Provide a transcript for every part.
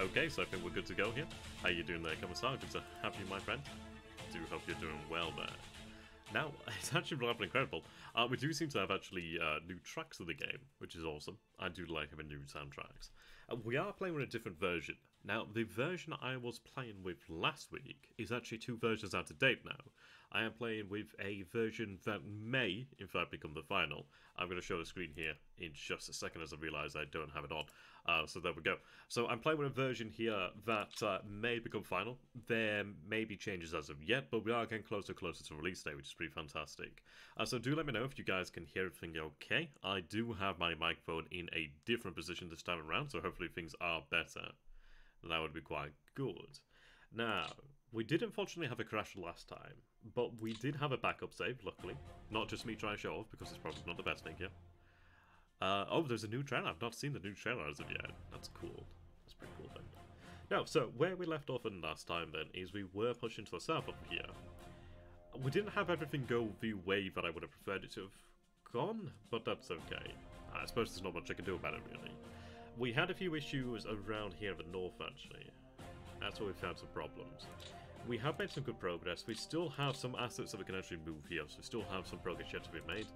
Okay, so I think we're good to go here. How you doing there, Commissar? Good to have you, my friend. Do hope you're doing well there. Now, it's actually rather incredible. We do seem to have actually new tracks of the game, which is awesome. I do like having new soundtracks. We are playing with a different version. Now, the version I was playing with last week is actually 2 versions out of date now. I am playing with a version that may, in fact, become the final. I'm going to show the screen here in just a second as I realise I don't have it on. So there we go. So I'm playing with a version here that may become final. There may be changes as of yet, but we are getting closer and closer to release day, which is pretty fantastic. So do let me know if you guys can hear everything okay. I do have my microphone in a different position this time around, so hopefully things are better. That would be quite good. Now, we did unfortunately have a crash last time, but we did have a backup save, luckily. Not just me trying to show off, because it's probably not the best thing here. Oh, there's a new trailer. I've not seen the new trailer as of yet. That's cool. That's pretty cool then. Now, so where we left off in last time then is we were pushing to the south up here. We didn't have everything go the way that I would have preferred it to have gone, but that's okay. I suppose there's not much I can do about it, really. We had a few issues around here in the north, actually. That's where we found some problems. We have made some good progress. We still have some assets that we can actually move here, so we still have some progress yet to be made.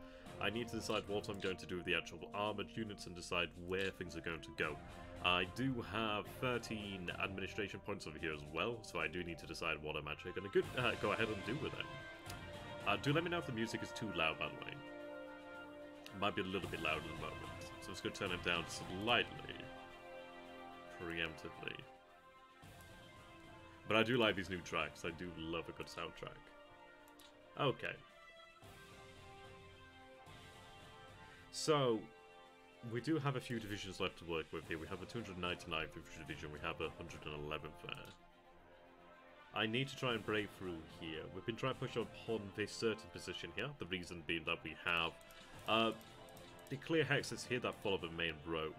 I need to decide what I'm going to do with the actual armoured units and decide where things are going to go. I do have 13 administration points over here as well, so I do need to decide what I'm actually going to go ahead and do with them. Do let me know if the music is too loud, by the way. It might be a little bit loud at the moment, so I'm just going to turn it down slightly, preemptively. But I do like these new tracks. I do love a good soundtrack. Okay. So, we do have a few divisions left to work with here. We have the 299th Infantry Division. We have the 111th there. I need to try and break through here. We've been trying to push upon this certain position here. The reason being that we have the clear hexes here that follow the main road.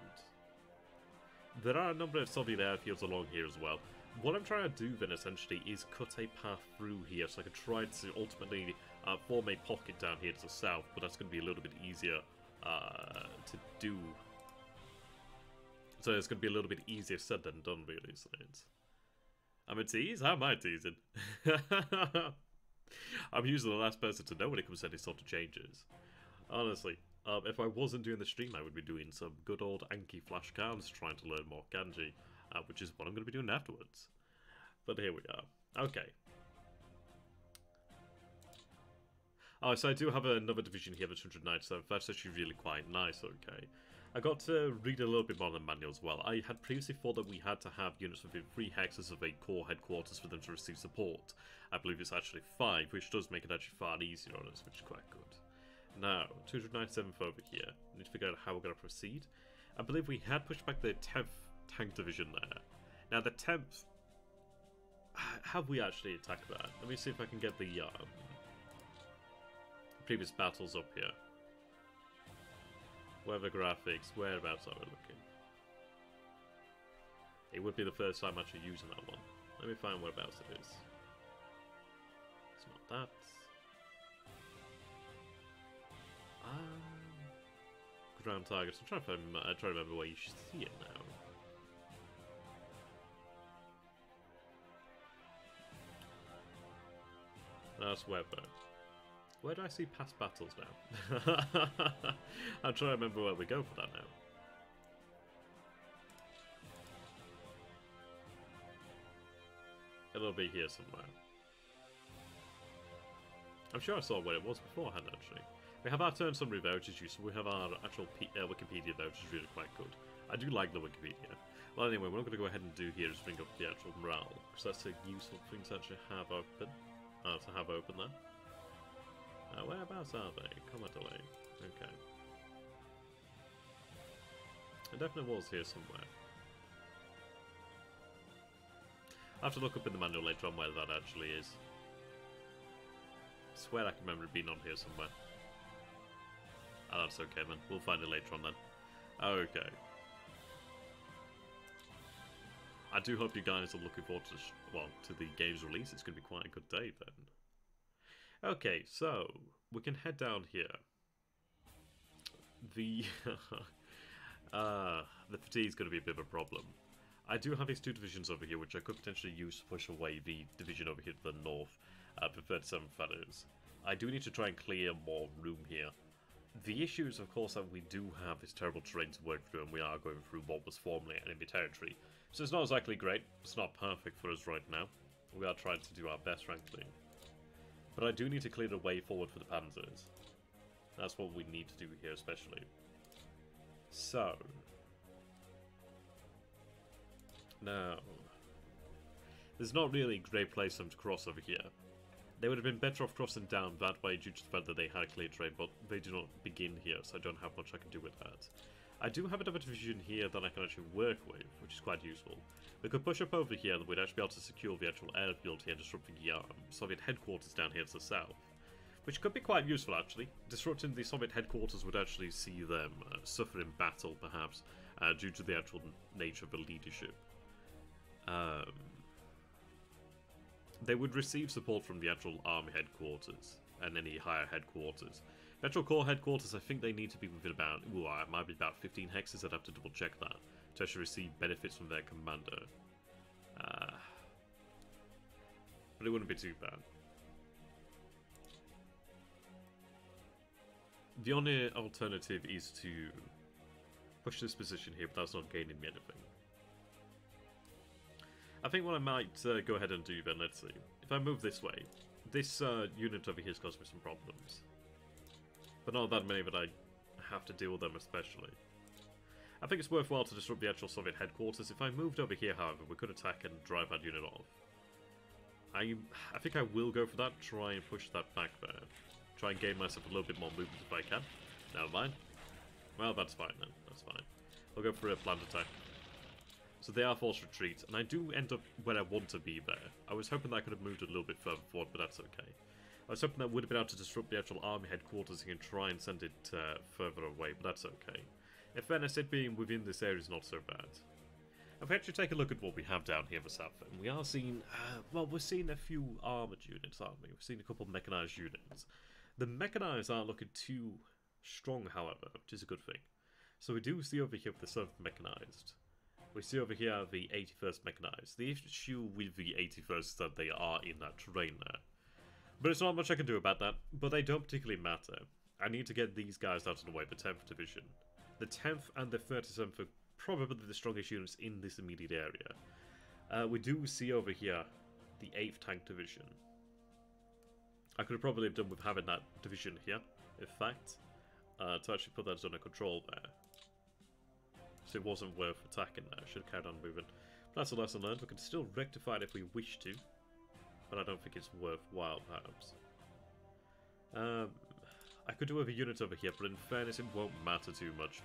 There are a number of Soviet airfields along here as well. What I'm trying to do then essentially is cut a path through here so I can try to ultimately form a pocket down here to the south, but that's going to be a little bit easier to do. So it's going to be a little bit easier said than done, really, isn't it? I'm a tease? How am I teasing? I'm usually the last person to know when it comes to any sort of changes. Honestly, if I wasn't doing the stream, I would be doing some good old Anki flashcards, trying to learn more kanji, which is what I'm going to be doing afterwards. But here we are. Okay. Oh, so I do have another division here, the 297th. That's actually really quite nice, okay. I got to read a little bit more on the manual as well. I had previously thought that we had to have units within 3 hexes of a core headquarters for them to receive support. I believe it's actually 5, which does make it actually far easier on us, which is quite good. Now, 297th over here. I need to figure out how we're going to proceed. I believe we had pushed back the 10th tank division there. Now, the 10th... Have we actually attacked that? Let me see if I can get the previous battles up here. Weather graphics, whereabouts are we looking? It would be the first time actually using that one. Let me find whereabouts it is. It's not that. Ground targets. I'm trying to remember where you should see it now. That's weather. Where do I see past battles now? I'm trying to remember where we go for that now. It'll be here somewhere. I'm sure I saw where it was beforehand, actually. We have our turn summary there, which is useful. We have our actual Wikipedia there, which is really quite good. I do like the Wikipedia. Well, anyway, what I'm going to go ahead and do here is bring up the actual morale, because that's a useful thing to actually have open. There. Whereabouts are they? Comma delay. Okay. It definitely was here somewhere. I have to look up in the manual later on where that actually is. I swear I can remember it being on here somewhere. Oh, that's okay then. We'll find it later on then. Okay. I do hope you guys are looking forward to the game's release. It's going to be quite a good day then. Okay, so we can head down here. The fatigue is going to be a bit of a problem. I do have these two divisions over here, which I could potentially use to push away the division over here to the north, for 37 feathers. I do need to try and clear more room here. The issue is, of course, that we do have this terrible terrain to work through, and we are going through what was formerly enemy territory. So it's not exactly great, it's not perfect for us right now. We are trying to do our best, frankly. But I do need to clear the way forward for the panzers. That's what we need to do here, especially. So... now... there's not really a great place for them to cross over here. They would have been better off crossing down that way due to the fact that they had clear terrain, but they do not begin here, so I don't have much I can do with that. I do have another division here that I can actually work with, which is quite useful. We could push up over here and we'd actually be able to secure the actual airfield here, disrupting the Soviet headquarters down here to the south. Which could be quite useful, actually. Disrupting the Soviet headquarters would actually see them suffer in battle, perhaps, due to the actual nature of the leadership. They would receive support from the actual army headquarters and any higher headquarters. The actual core headquarters, I think they need to be within about, it might be about 15 hexes, I'd have to double check that, to actually receive benefits from their commander. But it wouldn't be too bad. The only alternative is to push this position here, but that's not gaining me anything. I think what I might go ahead and do then, let's see. If I move this way, this unit over here is causing me some problems. But not that many that I have to deal with them especially. I think it's worthwhile to disrupt the actual Soviet headquarters. If I moved over here, however, we could attack and drive that unit off. I think I will go for that, try and push that back there. Try and gain myself a little bit more movement if I can. Never mind. Well, that's fine then, that's fine. I'll go for a planned attack. So they are forced retreat, and I do end up where I want to be there. I was hoping that I could have moved a little bit further forward, but that's okay. I was hoping that I would have been able to disrupt the actual army headquarters and try and send it further away, but that's okay. In fairness, it being within this area is not so bad. If we actually take a look at what we have down here in the south, and we are seeing, well, we're seeing a few armoured units, aren't we? We're seeing a couple of mechanised units. The mechanised aren't looking too strong, however, which is a good thing. So we do see over here the 7th mechanised. We see over here the 81st Mechanized. The issue with the 81st is that they are in that terrain there. But there's not much I can do about that, but they don't particularly matter. I need to get these guys out of the way, the 10th Division. The 10th and the 37th are probably the strongest units in this immediate area. We do see over here the 8th Tank Division. I could have probably done with having that division here, in fact, to actually put that under control there. So it wasn't worth attacking there. Should have carried on moving. But that's a lesson learned. We can still rectify it if we wish to, but I don't think it's worthwhile, perhaps. I could do with a unit over here, but in fairness, it won't matter too much.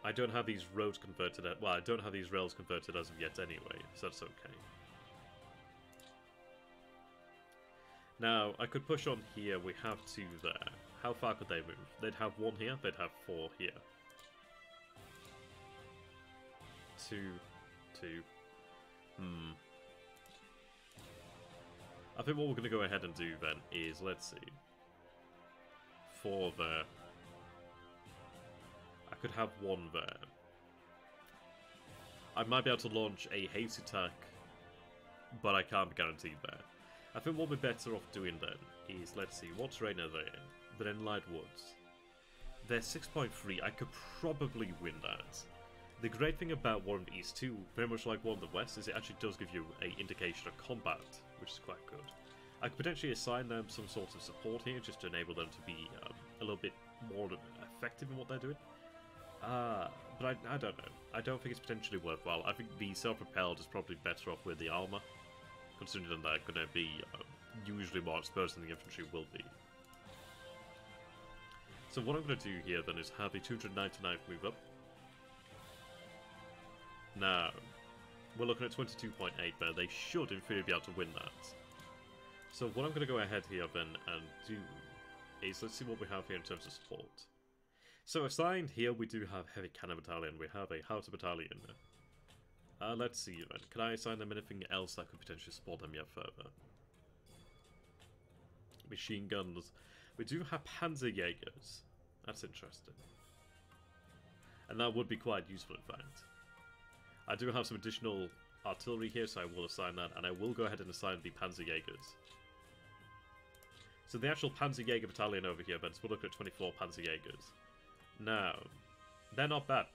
I don't have these roads converted. Well, I don't have these rails converted as of yet, anyway, so that's okay. Now, I could push on here. We have 2 there. How far could they move? They'd have 1 here. They'd have 4 here. 2, 2. I think what we're going to go ahead and do then is, let's see. 4 there. I could have 1 there. I might be able to launch a haste attack, but I can't be guaranteed there. I think what we're better off doing then is, let's see, what terrain are they in? They're in light woods. They're 6.3. I could probably win that. The great thing about War in the East 2, very much like War in the West, is it actually does give you an indication of combat, which is quite good. I could potentially assign them some sort of support here, just to enable them to be a little bit more effective in what they're doing. But I don't know. I don't think it's potentially worthwhile. I think the self-propelled is probably better off with the armour, considering that they're going to be usually more exposed than the infantry will be. So what I'm going to do here then is have the 299th move up. Now, we're looking at 22.8 there. They should, in theory, be able to win that. So what I'm going to go ahead here then and do is, let's see what we have here in terms of support. So assigned here, we do have Heavy Cannon Battalion. We have a Howitzer Battalion. Let's see then. Can I assign them anything else that could potentially support them yet further? Machine guns. We do have Panzerjägers. That's interesting. And that would be quite useful, in fact. I do have some additional artillery here, so I will assign that, and I will go ahead and assign the Panzerjägers. So the actual Panzerjäger battalion over here, but we're looking at 24 Panzerjägers. Now, they're not bad.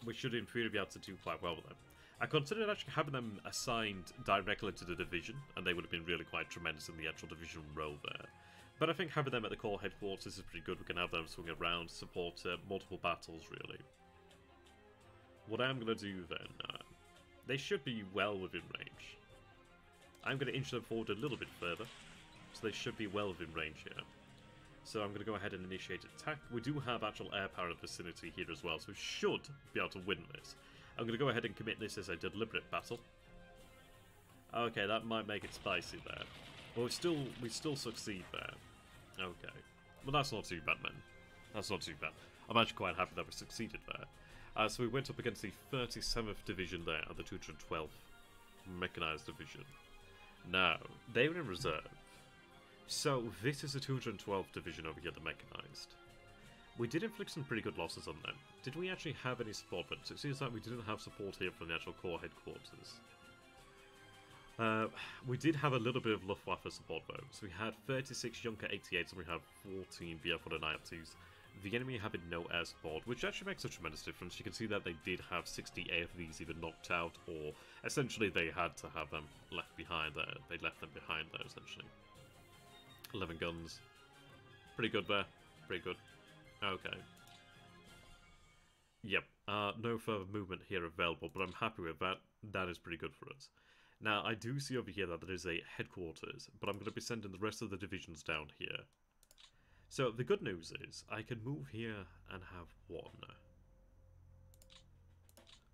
We should in theory be able to do quite well with them. I considered actually having them assigned directly to the division, and they would have been really quite tremendous in the actual division role there. But I think having them at the core headquarters is pretty good. We can have them swing around, support multiple battles, really. What I'm going to do then, they should be well within range. I'm going to inch them forward a little bit further, so they should be well within range here. So I'm going to go ahead and initiate attack. We do have actual air power in the vicinity here as well, so we should be able to win this. I'm going to go ahead and commit this as a deliberate battle. Okay, that might make it spicy there. But we still succeed there. Okay. Well, that's not too bad, man. That's not too bad. I'm actually quite happy that we succeeded there. So we went up against the 37th Division there, and the 212th Mechanized Division. Now, they were in reserve. So, this is the 212th Division over here, the Mechanized. We did inflict some pretty good losses on them. Did we actually have any support? But it seems like we didn't have support here from the actual core headquarters. We did have a little bit of Luftwaffe support though. So we had 36 Junker 88s and we had 14 VF-192s. The enemy having no air support, which actually makes a tremendous difference. You can see that they did have 60 AFVs either knocked out, or essentially they had to have them left behind there. They left them behind there, essentially. 11 guns. Pretty good there. Pretty good. Okay. Yep. No further movement here available, but I'm happy with that. That is pretty good for us. Now, I do see over here that there is a headquarters, but I'm going to be sending the rest of the divisions down here. So, the good news is, I can move here and have one.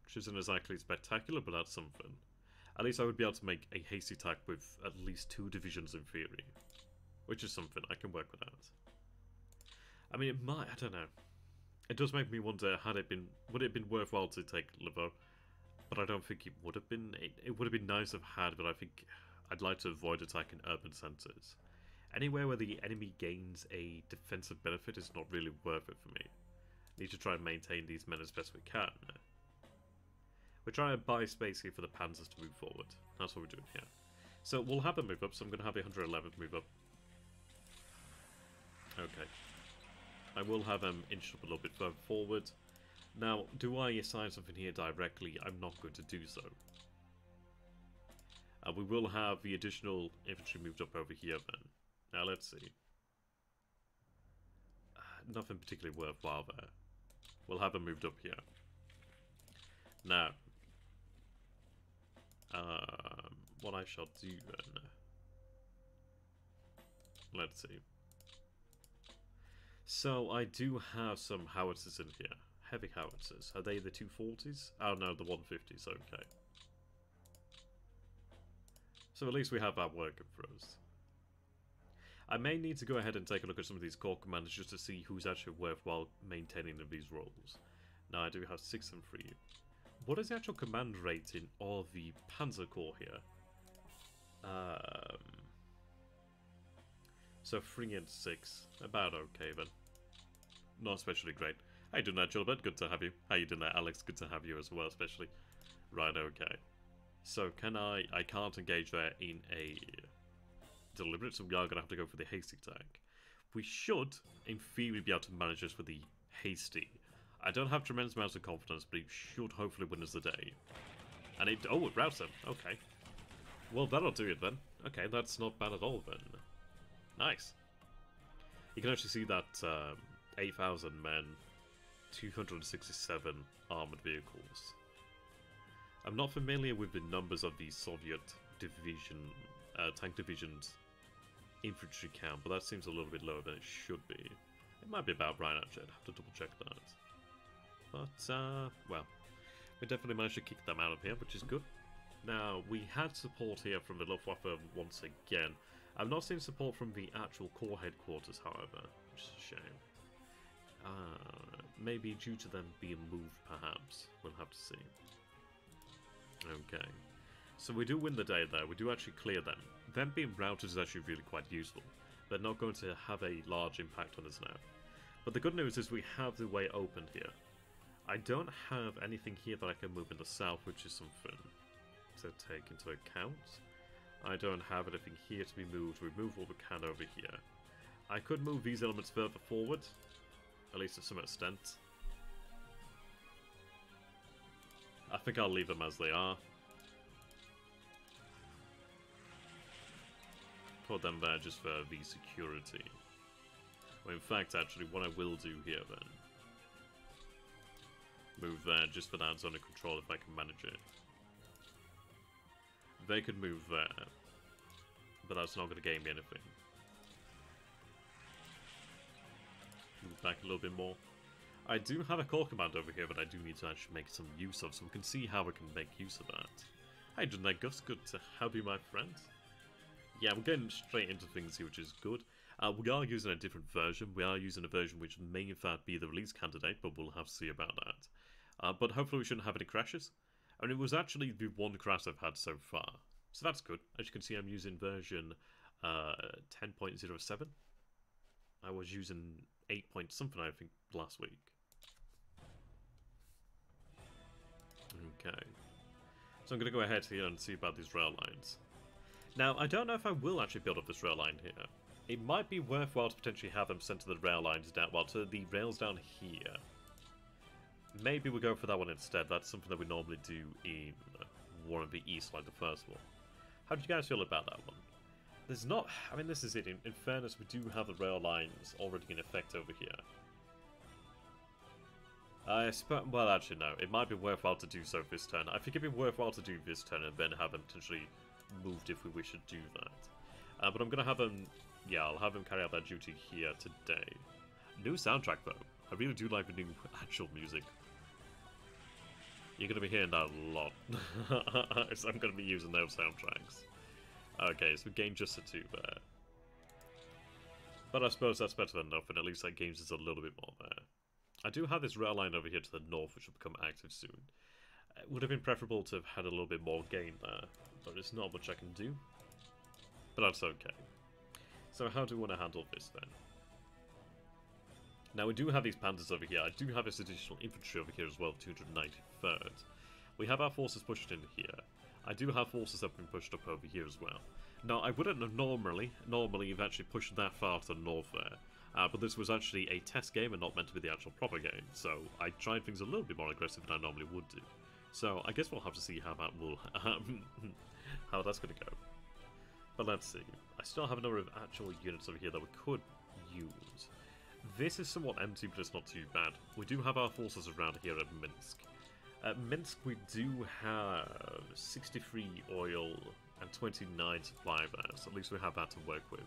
Which isn't exactly spectacular, but that's something. At least I would be able to make a hasty attack with at least 2 divisions in theory. Which is something, I can work with that. I mean, it might, I don't know. It does make me wonder, would it have been worthwhile to take Livo? But I don't think it would have been. It would have been nice to have had, but I think I'd like to avoid attacking urban centres. Anywhere where the enemy gains a defensive benefit is not really worth it for me. Need to try and maintain these men as best we can. We're trying to buy space here for the panzers to move forward. That's what we're doing here. So we'll have them move up, so I'm going to have the 111th move up. Okay. I will have them inched up a little bit further forward. Now, do I assign something here directly? I'm not going to do so. We will have the additional infantry moved up over here then. Now, let's see. Nothing particularly worthwhile there. We'll have them moved up here. Now, what I shall do then... Let's see. So, I do have some howitzers in here. Heavy howitzers. Are they the 240s? Oh no, the 150s, okay. So at least we have that working for us. I may need to go ahead and take a look at some of these corps commanders just to see who's actually worthwhile maintaining in these roles. Now I do have 6 and 3. What is the actual command rating of the Panzer Corps here? So 3 and 6. About okay then. Not especially great. How you doing there, Gilbert? Good to have you. How you doing there, Alex? Good to have you as well, especially. Right, okay. So, can I can't engage there in a deliberate, so we are going to have to go for the hasty attack. We should, in theory, be able to manage this with the hasty. I don't have tremendous amounts of confidence, but it should hopefully win us the day. And it... Oh, it routes them. Okay. Well, that'll do it then. Okay, that's not bad at all then. Nice. You can actually see that 8,000 men... 267 armoured vehicles. I'm not familiar with the numbers of the Soviet division, tank division's infantry count, but that seems a little bit lower than it should be. It might be about right, actually. I'd have to double check that. But, well, we definitely managed to kick them out of here, which is good. Now, we had support here from the Luftwaffe once again. I've not seen support from the actual core headquarters, however, which is a shame. Maybe due to them being moved, perhaps. We'll have to see. Okay. So we do win the day there. We do actually clear them. Them being routed is actually really quite useful. They're not going to have a large impact on us now. But the good news is we have the way opened here. I don't have anything here that I can move in the south, which is something to take into account. I don't have anything here to be moved. We move what we can over here. I could move these elements further forward, at least to some extent. I think I'll leave them as they are. Put them there just for the security. Well, in fact, actually, what I will do here then, move there just for that zone of control if I can manage it. They could move there, but that's not going to gain me anything. Move back a little bit more. I do have a core command over here, but I do need to actually make some use of, so we can see how we can make use of that. Hi, Janae Gus, good to have you, my friend. Yeah, we're getting straight into things here, which is good. We are using a different version. We are using a version which may in fact be the release candidate, but we'll have to see about that. But hopefully we shouldn't have any crashes. I mean, it was actually the one crash I've had so far. So that's good. As you can see, I'm using version 10.07. I was using 8 point something, I think, last week. Okay. So I'm going to go ahead here and see about these rail lines. Now, I don't know if I will actually build up this rail line here. It might be worthwhile to potentially have them sent to the rail lines down, well, to the rails down here. Maybe we'll go for that one instead. That's something that we normally do in War of the East, like the first one. How do you guys feel about that one? There's not... I mean, this is it. In fairness, we do have the rail lines already in effect over here. Well, actually, no. It might be worthwhile to do so this turn. I think it'd be worthwhile to do this turn and then have them potentially moved if we wish to do that. But I'm going to have them... Yeah, I'll have them carry out that duty here today. New soundtrack, though. I really do like the new actual music. You're going to be hearing that a lot. So I'm going to be using those soundtracks. Okay, so we gained just a 2 there. But I suppose that's better than nothing. At least that gains us a little bit more there. I do have this rail line over here to the north, which will become active soon. It would have been preferable to have had a little bit more gain there. But there's not much I can do. But that's okay. So how do we want to handle this then? Now we do have these panzers over here. I do have this additional infantry over here as well, 293rd. We have our forces pushed in here. I do have forces that have been pushed up over here as well. Now I wouldn't have normally have actually pushed that far to the north there. But this was actually a test game and not meant to be the actual proper game. So I tried things a little bit more aggressive than I normally would do. So I guess we'll have to see how that will... how that's going to go. But let's see. I still have a number of actual units over here that we could use. This is somewhat empty, but it's not too bad. We do have our forces around here at Minsk. At Minsk, we do have 63 oil and 29 supply there, so at least we have that to work with.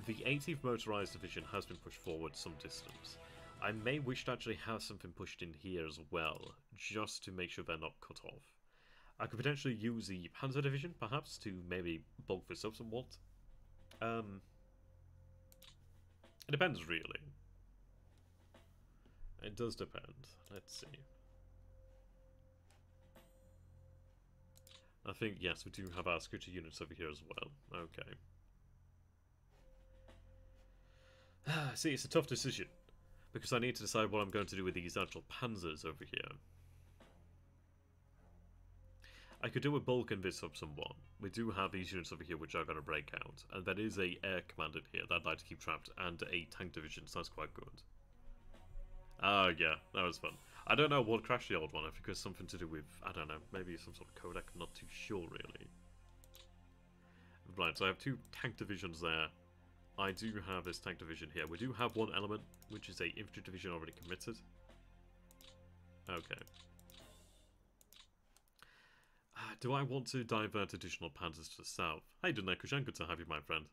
The 18th Motorized Division has been pushed forward some distance. I may wish to actually have something pushed in here as well, just to make sure they're not cut off. I could potentially use the Panzer Division, perhaps, to maybe bulk this up somewhat. It depends, really. It does depend. Let's see. I think, yes, we do have our scooter units over here as well. Okay. See, it's a tough decision. Because I need to decide what I'm going to do with these actual panzers over here. I could do a bulk in this up somewhat. We do have these units over here which are going to break out. And there is a air command in here that I'd like to keep trapped, and a tank division, so that's quite good. Yeah, that was fun. I don't know what crashed the old one. I think it was something to do with, I don't know, maybe some sort of codec, I'm not too sure really. Right, so I have 2 tank divisions there. I do have this tank division here. We do have one element, which is a infantry division already committed. Okay. Do I want to divert additional panzers to the south? Hey, Dunekujan, good to have you, my friend.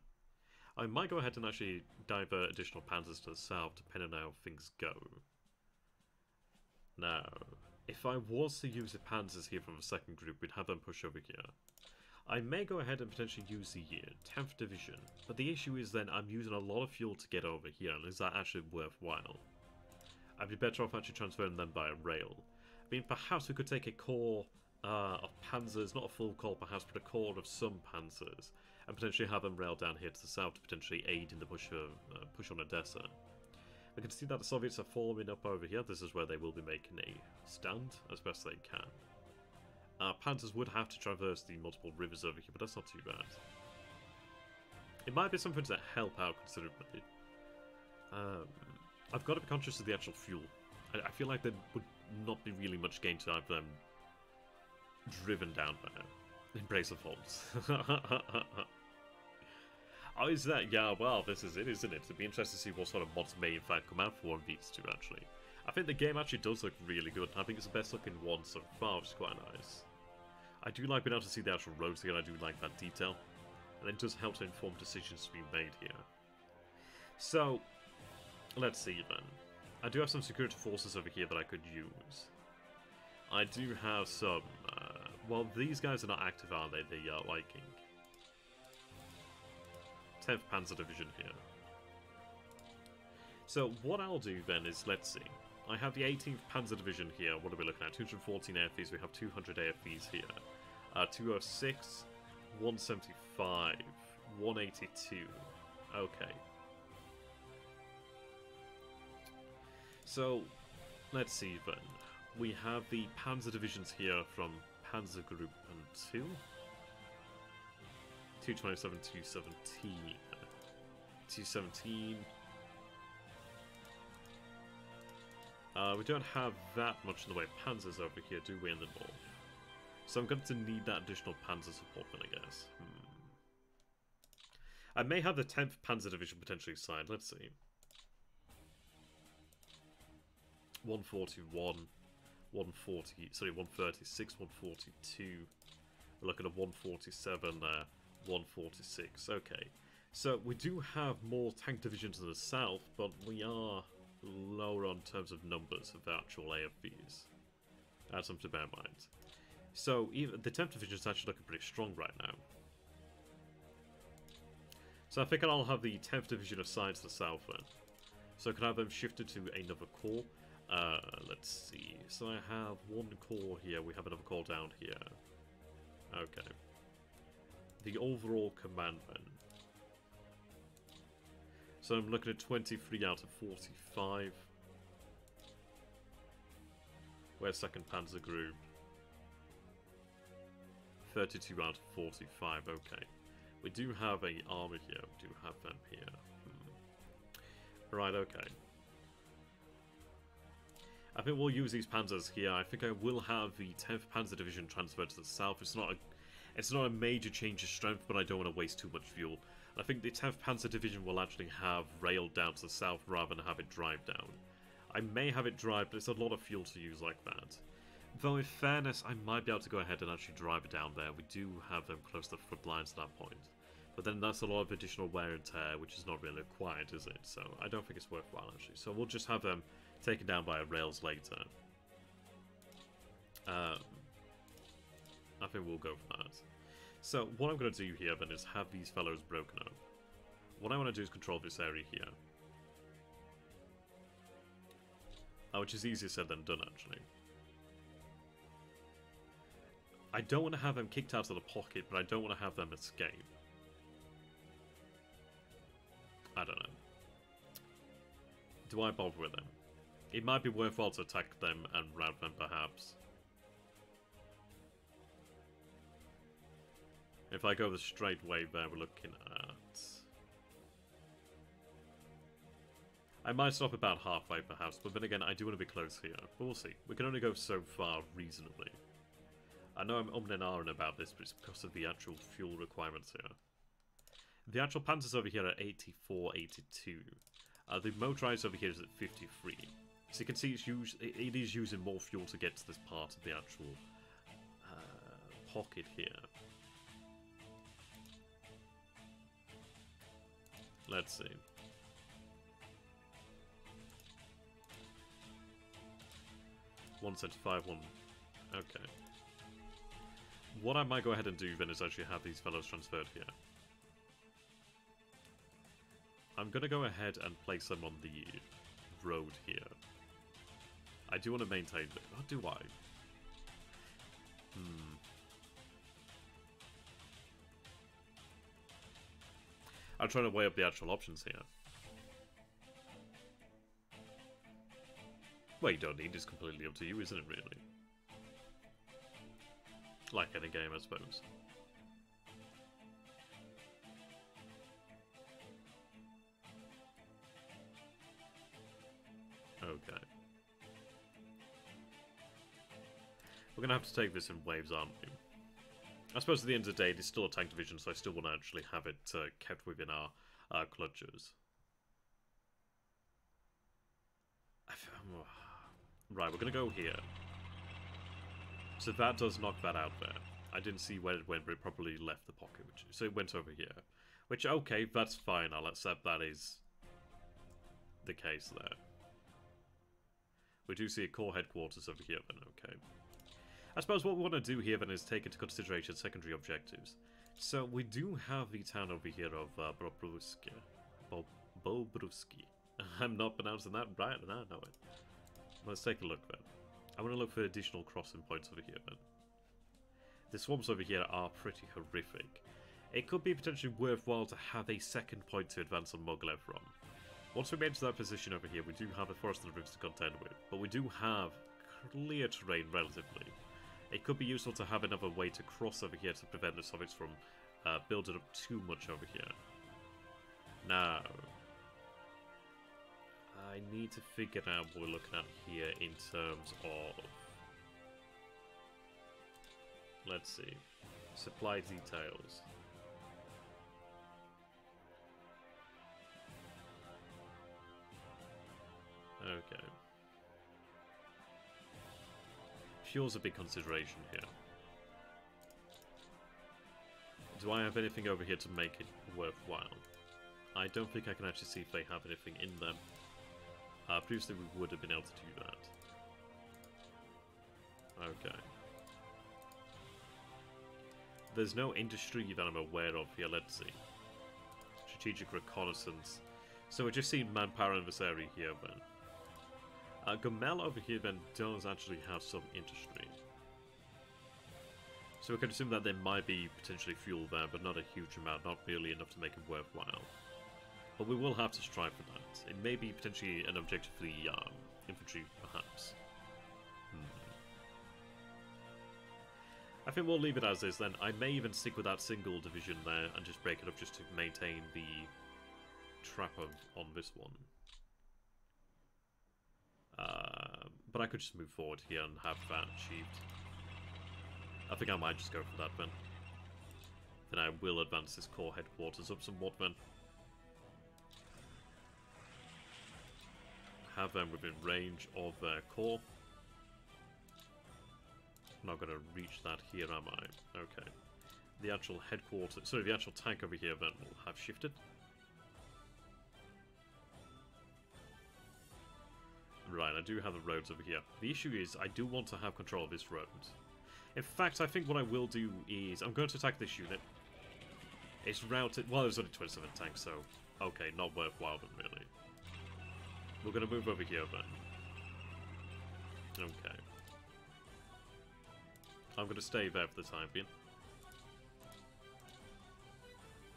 I might go ahead and actually divert additional panzers to the south, depending on how things go. Now, if I was to use the panzers here from the second group, we'd have them push over here. I may go ahead and potentially use the 10th Division, but the issue is then I'm using a lot of fuel to get over here, and is that actually worthwhile? I'd be better off actually transferring them by rail. I mean, perhaps we could take a core of panzers, not a full core perhaps, but a core of some panzers, and potentially have them rail down here to the south to potentially aid in the push on Odessa. I can see that the Soviets are forming up over here. This is where they will be making a stand as best they can. Panzers would have to traverse the multiple rivers over here, but that's not too bad. It might be something to help out considerably. I've got to be conscious of the actual fuel. I feel like there would not be really much gain to have them driven down there. Embrace of faults. Oh, is that? Yeah, well, this is it, isn't it? It'd be interesting to see what sort of mods may in fact come out for one of these two, actually. I think the game actually does look really good. I think it's the best looking one so far, which is quite nice. I do like being able to see the actual roads again. I do like that detail. And it does help to inform decisions to be made here. So, let's see then. I do have some security forces over here that I could use. I do have some... well, these guys are not active, are they? The Viking. 10th Panzer Division here. So, what I'll do then is, let's see. I have the 18th Panzer Division here. What are we looking at? 214 AFVs. We have 200 AFVs here. 206, 175, 182. Okay. So, let's see then. We have the Panzer Divisions here from Panzer Group 2. 227, 217. 217. We don't have that much in the way of panzers over here, do we, in the north? So I'm going to need that additional panzer support then, I guess. I may have the 10th Panzer Division potentially signed. Let's see. 141, 140, sorry, 136, 142. We're looking at 147 there, 146. Okay. So we do have more tank divisions in the south, but we are lower on terms of numbers of actual AFVs. That's something to bear in mind. So even the 10th division is actually looking pretty strong right now. So I think I'll have the 10th division assigned to the south then. So I can have them shifted to another corps. Let's see. So I have one corps here. We have another corps down here. Okay. The overall command then. So I'm looking at 23 out of 45. Where's 2nd Panzer Group? 32 out of 45, okay. We do have a army here, we do have them here. Right, okay. I think we'll use these panzers here. I think I will have the 10th Panzer Division transferred to the south. It's not a major change of strength, but I don't want to waste too much fuel. I think the 10th Panzer Division will actually have rail down to the south rather than have it drive down. I may have it drive, but it's a lot of fuel to use like that. Though in fairness, I might be able to go ahead and actually drive it down there. We do have them close to the front lines at that point. But then that's a lot of additional wear and tear, which is not really required, is it? So I don't think it's worthwhile actually. So we'll just have them taken down by rails later. I think we'll go for that. So what I'm going to do here then is have these fellows broken up. What I want to do is control this area here. Which is easier said than done actually. I don't want to have them kicked out of the pocket, but I don't want to have them escape. I don't know. Do I bother with them? It might be worthwhile to attack them and rout them perhaps. If I go the straight way there, we're looking at... I might stop about halfway perhaps, but then again, I do want to be close here. But we'll see. We can only go so far reasonably. I know I'm umming and ahhing about this, but it's because of the actual fuel requirements here. The actual panzers over here are 84, 82. The motorized over here is at 53. So you can see it is using more fuel to get to this part of the actual pocket here. Let's see. $175, one. Okay. What I might go ahead and do then is actually have these fellows transferred here. I'm going to go ahead and place them on the road here. I do want to maintain them. Or do I? I'm trying to weigh up the actual options here. Well, you don't need, it's completely up to you, isn't it, really? Like any game, I suppose. Okay. We're gonna have to take this in waves, aren't we? I suppose at the end of the day, it is still a tank division, so I still want to actually have it kept within our clutches. Right, we're gonna go here. So that does knock that out there. I didn't see where it went, but it probably left the pocket, so it went over here. Which, okay, that's fine, I'll accept that is the case there. We do see a core headquarters over here then, okay. I suppose what we want to do here then is take into consideration secondary objectives. So we do have the town over here of Bobruski. Bobruski. I'm not pronouncing that right, and I know it. Let's take a look then. I want to look for additional crossing points over here then. The swamps over here are pretty horrific. It could be potentially worthwhile to have a second point to advance on Moglev from. Once we get to that position over here, we do have a forest and rivers to contend with, but we do have clear terrain relatively. It could be useful to have another way to cross over here to prevent the Soviets from building up too much over here. Now, I need to figure out what we're looking at here in terms of... Let's see. Supply details. Okay. Fuel's a big consideration here. Do I have anything over here to make it worthwhile? I don't think I can actually see if they have anything in them. Previously we would have been able to do that. Okay. There's no industry that I'm aware of here, let's see. Strategic reconnaissance. So we're just seeing manpower in this area here then. Gamel over here then does actually have some industry. So we can assume that there might be potentially fuel there, but not a huge amount, not really enough to make it worthwhile. But we will have to strive for that. It may be potentially an objective for the infantry, perhaps. I think we'll leave it as is then. I may even stick with that single division there and just break it up just to maintain the trapper on this one. But I could just move forward here and have that achieved. I think I might just go for that then. Then I will advance this core headquarters up somewhat then. Have them within range of their core. I'm not going to reach that here, am I? Okay. The actual headquarters, sorry, the actual tank over here then will have shifted. Right, I do have the roads over here. The issue is, I do want to have control of this road. In fact, I think what I will do is, I'm going to attack this unit. It's routed, well, there's only 27 tanks, so, okay, not worthwhile, but really. We're going to move over here then. Okay. I'm going to stay there for the time being.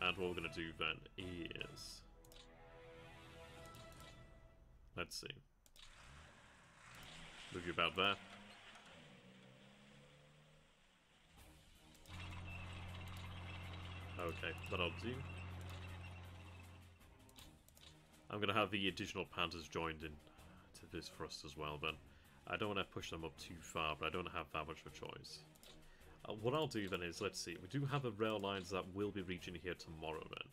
And what we're going to do then is... Let's see. Move you about there. Okay, that'll do. I'm going to have the additional panthers joined in to this thrust as well then. I don't want to push them up too far, but I don't have that much of a choice. What I'll do then is, let's see, we do have the rail lines that will be reaching here tomorrow then.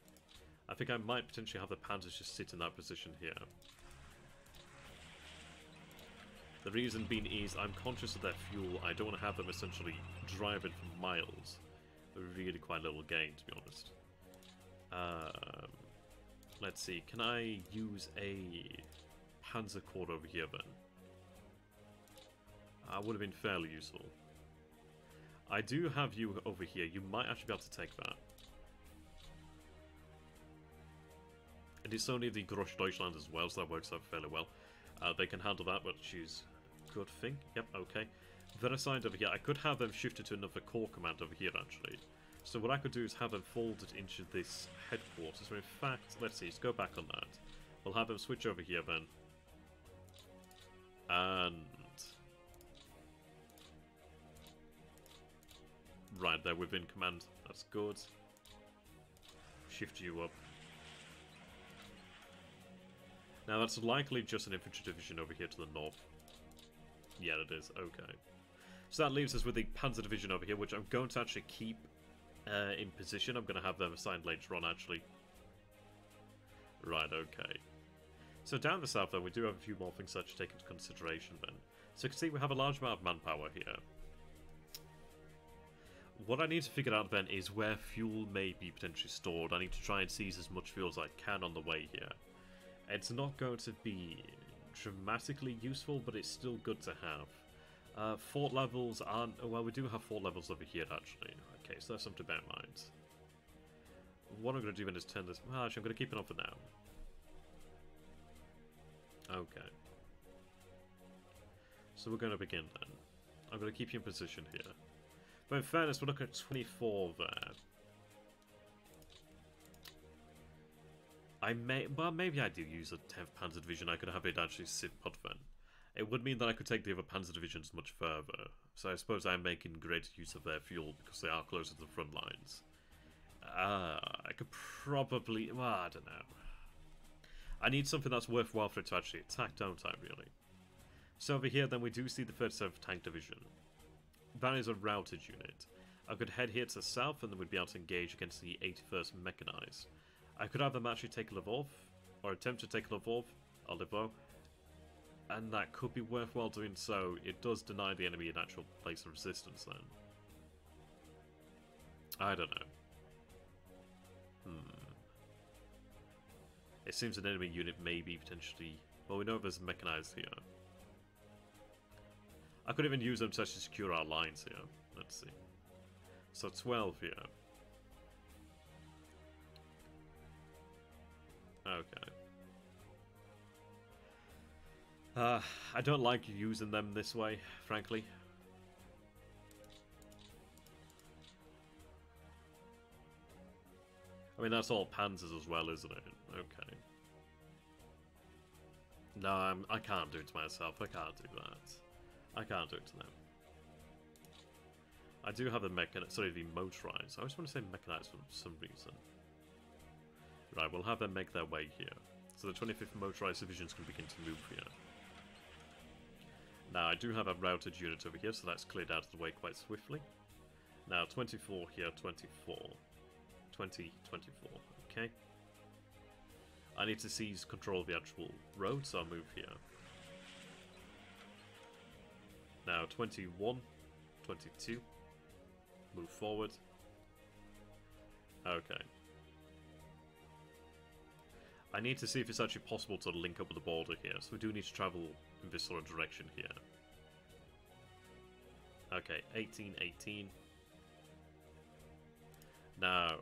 I think I might potentially have the panthers just sit in that position here. The reason being is I'm conscious of their fuel. I don't want to have them essentially driving for miles. Really quite little gain, to be honest. Let's see, can I use a Panzer Corps over here then? Would have been fairly useful. I do have you over here. You might actually be able to take that. And it's only the Grosch Deutschland as well, so that works out fairly well. They can handle that, which is a good thing. Yep, okay. Then assigned over here, I could have them shifted to another core command over here, actually. So what I could do is have them folded into this headquarters. So in fact, let's see, let's go back on that. We'll have them switch over here then. And... right, they're within command. That's good. Shift you up. Now that's likely just an infantry division over here to the north. Yeah, it is. Okay. So that leaves us with the Panzer division over here, which I'm going to actually keep in position. I'm going to have them assigned later on, actually. Right, okay. So down the south, though, we do have a few more things to take into consideration, then. So you can see we have a large amount of manpower here. What I need to figure out, then, is where fuel may be potentially stored. I need to try and seize as much fuel as I can on the way here. It's not going to be dramatically useful, but it's still good to have. Fort levels aren't... well, we do have fort levels over here, actually. Okay, so that's something to bear in mind. What I'm going to do then is turn this... well, actually, I'm going to keep it on for now. Okay. So we're going to begin then. I'm going to keep you in position here. But in fairness, we're looking at 24 there. I may... well, maybe I do use a 10th Panzer Division. I could have it actually sit pod then. It would mean that I could take the other Panzer Divisions much further. So I suppose I'm making greater use of their fuel because they are closer to the front lines. I could probably... well, I don't know. I need something that's worthwhile for it to actually attack, don't I, really? So over here, then, we do see the 37th Tank Division. That is a routed unit. I could head here to the south, and then we'd be able to engage against the 81st Mechanized. I could have them actually take Lvov, or attempt to take Lvov, or Lvov, and that could be worthwhile doing so. It does deny the enemy an actual place of resistance, then. I don't know. It seems an enemy unit may be potentially... well, we know there's mechanized here. I could even use them to actually secure our lines here. Let's see. So 12 here. Okay. I don't like using them this way, frankly. I mean, that's all panzers as well, isn't it? Okay. No, I can't do it to myself. I can't do that. I can't do it to them. I do have the the motorized. I always want to say mechanized for some reason. Right, we'll have them make their way here. So the 25th motorized divisions can begin to move here. Now, I do have a routed unit over here, so that's cleared out of the way quite swiftly. Now, 24 here, 24. 20, 24, okay. I need to seize control of the actual road, so I'll move here. Now 21, 22, move forward. Okay. I need to see if it's actually possible to link up with the border here, so we do need to travel in this sort of direction here. Okay, 18, 18. Now...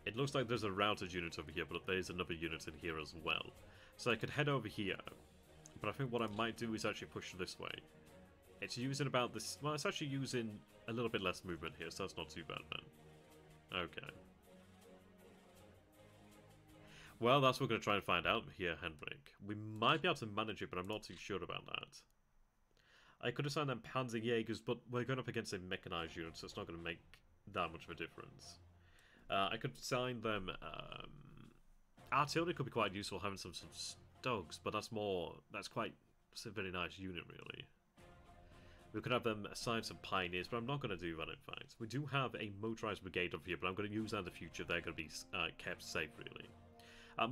it looks like there's a routed unit over here, but there's another unit in here as well. So I could head over here, but I think what I might do is actually push this way. It's using about this... well, it's actually using a little bit less movement here, so that's not too bad then. Okay. Well, that's what we're going to try and find out here, Henrik. We might be able to manage it, but I'm not too sure about that. I could assign them Panzer Jaegers, but we're going up against a mechanized unit, so it's not going to make that much of a difference. I could assign them... artillery could be quite useful, having some Stogs, but that's more... that's quite... it's a very nice unit, really. We could have them assign some Pioneers, but I'm not going to do that, in fact. We do have a motorized brigade over here, but I'm going to use that in the future. They're going to be kept safe, really.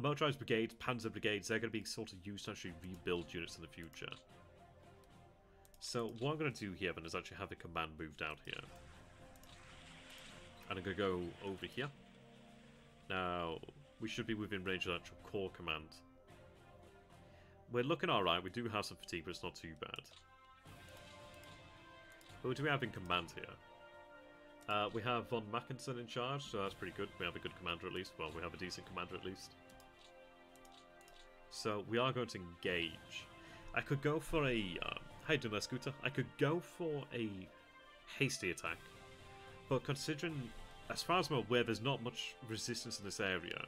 Motorized brigades, Panzer brigades, they're going to be sort of used to actually rebuild units in the future. So what I'm going to do here, then, is actually have the command moved out here. And I'm going to go over here. Now, we should be within range of the actual core command. We're looking alright. We do have some fatigue, but it's not too bad. Who do we have in command here? We have von Mackensen in charge, so that's pretty good. We have a good commander at least. Well, we have a decent commander at least. So, we are going to engage. I could go for a... how you doing there, Scooter? I could go for a hasty attack. But considering, as far as I'm aware, there's not much resistance in this area.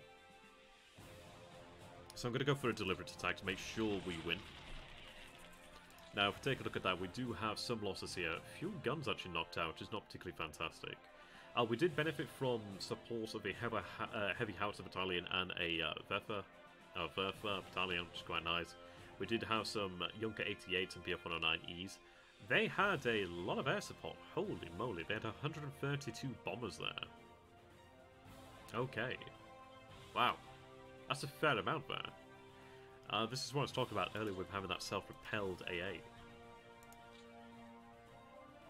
So I'm going to go for a deliberate attack to make sure we win. Now, if we take a look at that, we do have some losses here. A few guns actually knocked out, which is not particularly fantastic. We did benefit from support of a heavy howitzer battalion and a Werfer battalion, which is quite nice. We did have some Junker 88s and BF-109Es. They had a lot of air support. Holy moly, they had 132 bombers there. Okay. Wow. That's a fair amount there. This is what I was talking about earlier with having that self-propelled AA.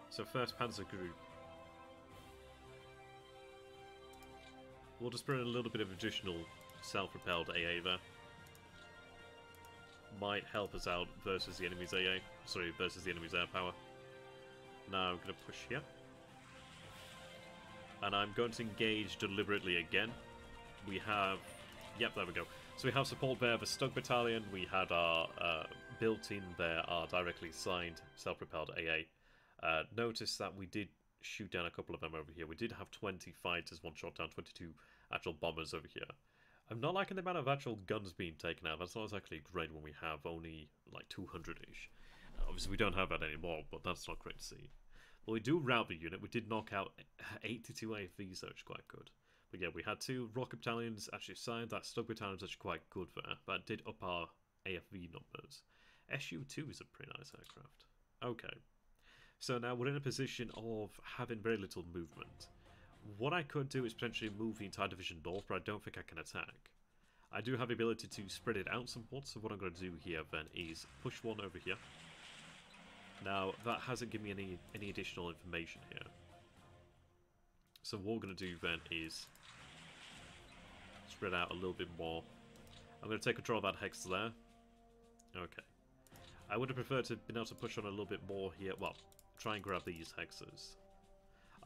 So 1st Panzer Group. We'll just bring in a little bit of additional self-propelled AA there. Might help us out versus the enemy's AA. Sorry, versus the enemy's air power. Now I'm going to push here. And I'm going to engage deliberately again. We have... Yep, there we go. So we have support there, the Stug Battalion. We had our built-in there, our directly signed self-propelled AA. Notice that we did shoot down a couple of them over here. We did have 20 fighters, one shot down, 22 actual bombers over here. I'm not liking the amount of actual guns being taken out. That's not exactly great when we have only like 200-ish. Obviously we don't have that anymore, but that's not great to see. But we do rout the unit. We did knock out 82 AFVs, so it's quite good. But yeah, we had 2 rocket battalions actually assigned. That Stug battalion is actually quite good there. That did up our AFV numbers. SU-2 is a pretty nice aircraft. Okay. So now we're in a position of having very little movement. What I could do is potentially move the entire division north, but I don't think I can attack. I do have the ability to spread it out somewhat, so what I'm going to do here then is push one over here. Now, that hasn't given me any additional information here. So what we're going to do then is spread out a little bit more. I'm going to take control of that hex there. Okay. I would have preferred to have been able to push on a little bit more here. Well, try and grab these hexes.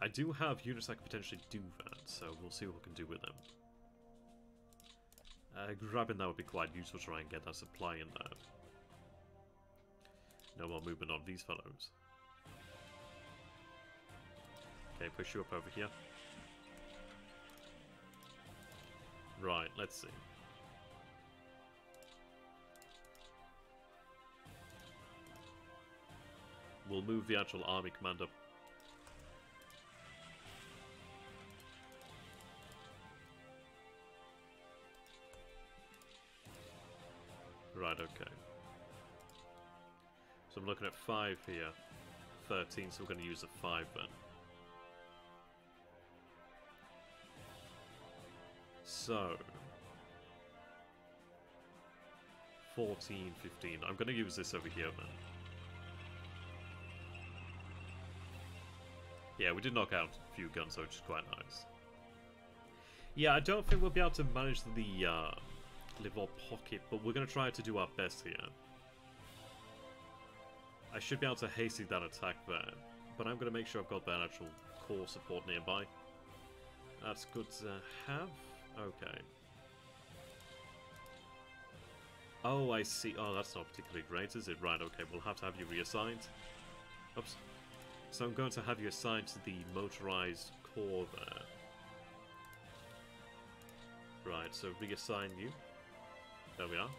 I do have units that can potentially do that, so we'll see what we can do with them. Grabbing that would be quite useful to try and get that supply in there. No more movement on these fellows. Okay, push you up over here. Right, let's see. We'll move the actual army command up. Right, okay. So I'm looking at 5 here. 13, so we're going to use a 5 then. So... 14, 15. I'm going to use this over here then. Yeah, we did knock out a few guns, which is quite nice. Yeah, I don't think we'll be able to manage the Liverpool pocket, but we're going to try to do our best here. I should be able to hasty that attack there, but I'm going to make sure I've got that actual core support nearby. That's good to have. Okay. Oh, I see. Oh, that's not particularly great, is it? Right, okay, we'll have to have you reassigned. Oops. So I'm going to have you assigned to the motorized core there. Right, so reassign you. There we are.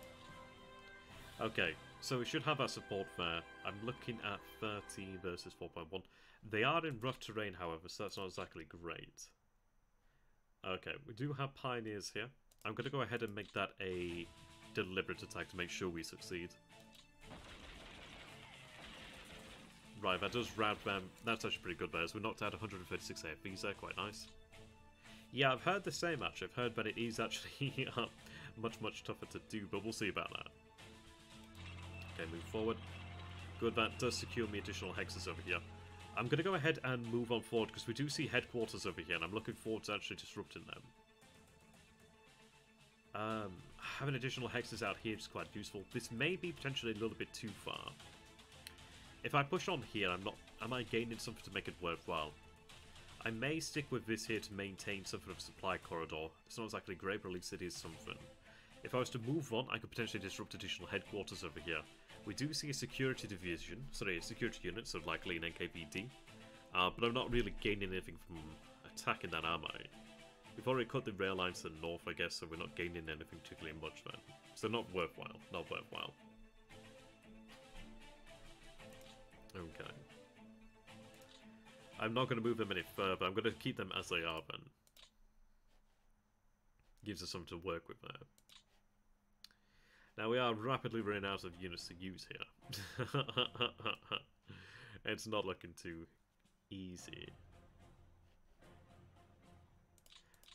Okay, so we should have our support there. I'm looking at 13 versus 4.1. They are in rough terrain, however, so that's not exactly great. Okay, we do have pioneers here. I'm going to go ahead and make that a deliberate attack to make sure we succeed. Right, that does rout them. That's actually pretty good there. So we knocked out 136 AFVs there, quite nice. Yeah, I've heard the same actually. I've heard that it is actually much tougher to do, but we'll see about that. Okay, move forward. Good, that does secure me additional hexes over here. I'm going to go ahead and move on forward because we do see headquarters over here and I'm looking forward to actually disrupting them. Having additional hexes out here is quite useful. This may be potentially a little bit too far. If I push on here, am I gaining something to make it worthwhile? I may stick with this here to maintain some sort of supply corridor. It's not exactly great, but at least it is something. If I was to move on, I could potentially disrupt additional headquarters over here. We do see a security division, sorry, a security unit, so likely an NKVD. But I'm not really gaining anything from attacking that, am I? We've already cut the rail lines to the north, I guess, so we're not gaining anything particularly much then. So not worthwhile. Not worthwhile. Okay. I'm not going to move them any further. I'm going to keep them as they are then. Gives us something to work with there. Now we are rapidly running out of units to use here. It's not looking too easy.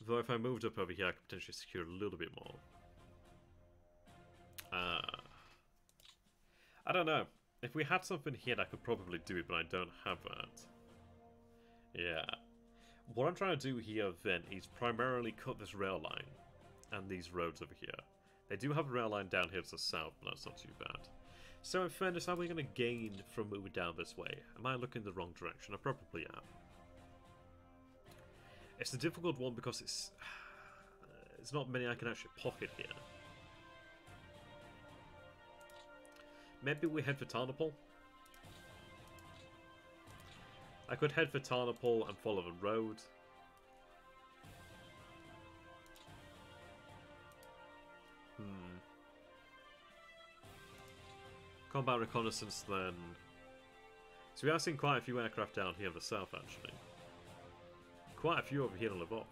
Though if I moved up over here, I could potentially secure a little bit more. I don't know. If we had something here, I could probably do it, but I don't have that. Yeah. What I'm trying to do here, then, is primarily cut this rail line and these roads over here. They do have a rail line down here to the south, but that's not too bad. So, in fairness, how are we going to gain from moving down this way? Am I looking the wrong direction? I probably am. It's a difficult one because it's not many I can actually pocket here. Maybe we head for Tarnopol? I could head for Tarnopol and follow the road. Combat reconnaissance then. So we are seeing quite a few aircraft down here in the south actually. Quite a few over here to live off.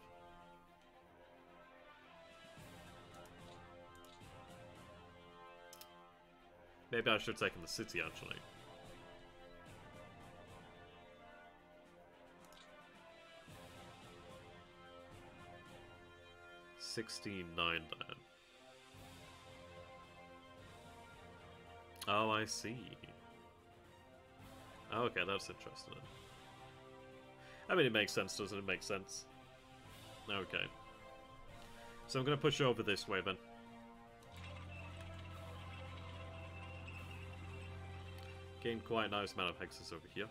Maybe I should have taken the city actually. $16.9 then. Oh, I see. Okay, that's interesting. I mean, it makes sense, doesn't it? Make sense. Okay. So I'm going to push over this way then. Gain quite a nice amount of hexes over here.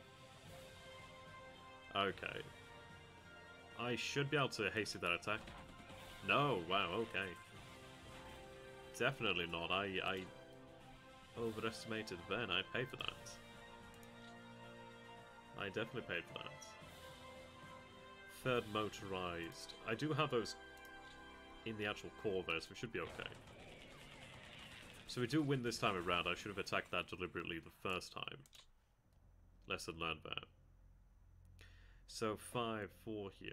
Okay. I should be able to hasten that attack. No, wow, okay. Definitely not. I overestimated then. I paid for that. I definitely paid for that. Third motorized. I do have those in the actual core there, so we should be okay. So we do win this time around. I should have attacked that deliberately the first time. Lesson learned there. So 5-4 here.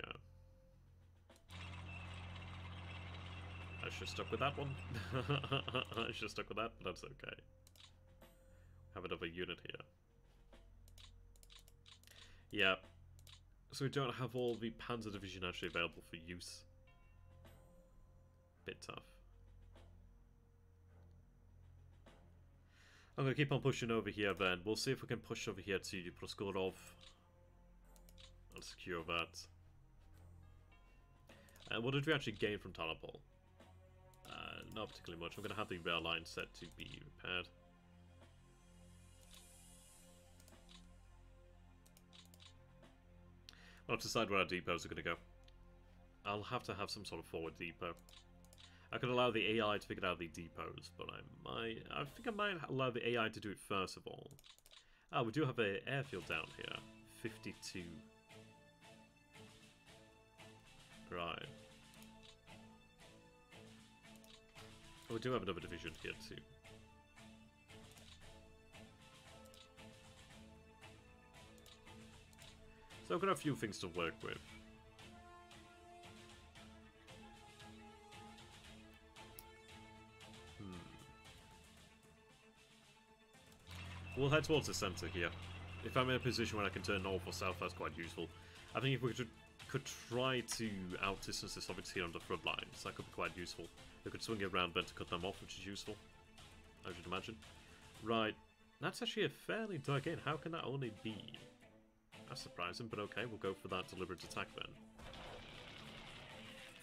I should have stuck with that one. I should have stuck with that, but that's okay. Have another unit here. Yeah. So we don't have all the Panzer Division actually available for use. Bit tough. I'm going to keep on pushing over here then. We'll see if we can push over here to Proskorov. I'll secure that. And what did we actually gain from Tarnopol? Not particularly much. I'm going to have the rail line set to be repaired. I'll have to decide where our depots are going to go. I'll have to have some sort of forward depot. I could allow the AI to figure out the depots, but I think I might allow the AI to do it first of all. Ah, we do have an airfield down here. 52. Right. Oh, we do have another division here too. So I've got a few things to work with. We'll head towards the centre here. If I'm in a position where I can turn north or south, that's quite useful. I think if we could try to outdistance the Soviets here on the front lines, that could be quite useful. We could swing it around then to cut them off, which is useful, I should imagine. Right, that's actually a fairly dug in. How can that only be? That's surprising, but okay, we'll go for that deliberate attack then.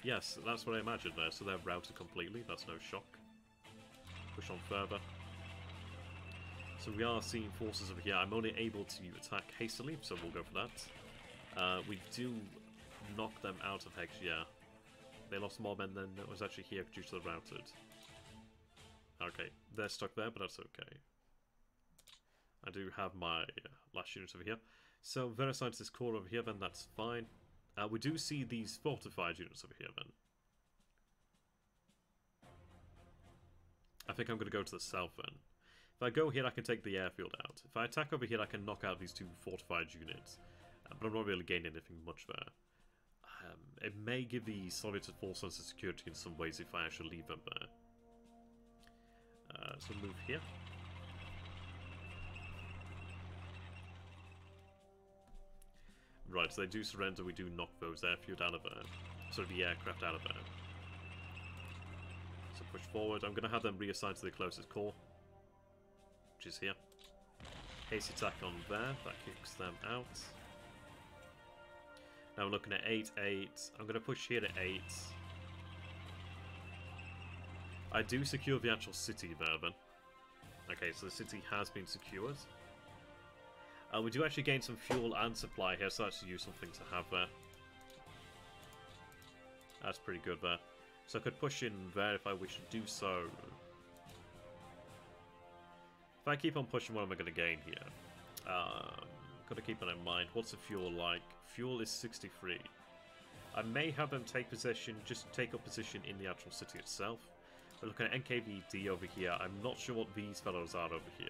Yes, that's what I imagined there, so they're routed completely, that's no shock. Push on further. So we are seeing forces over here. I'm only able to attack hastily, so we'll go for that. We do knock them out of Hex, yeah. They lost more men than was actually here due to the routed. Okay, they're stuck there, but that's okay. I do have my last units over here. So Verisign to this core over here, then that's fine. We do see these fortified units over here, then. I think I'm going to go to the south then. If I go here, I can take the airfield out. If I attack over here, I can knock out these 2 fortified units. But I'm not really gaining anything much there. It may give the Soviets a false sense of security in some ways if I actually leave them there. So move here. Right, so they do surrender, we do knock those airfield out of there. So the aircraft out of there. So push forward. I'm going to have them reassigned to the closest core, which is here. Haste attack on there, that kicks them out. Now we're looking at 8, 8. I'm going to push here to 8. I do secure the actual city there then. Okay, so the city has been secured. We do actually gain some fuel and supply here, so that's a useful thing to have there. That's pretty good there. So I could push in there if I wish to do so. If I keep on pushing, what am I going to gain here? Got to keep that in mind. What's the fuel like? Fuel is 63. I may have them take possession, just take up position in the actual city itself. We're looking at NKVD over here. I'm not sure what these fellows are over here.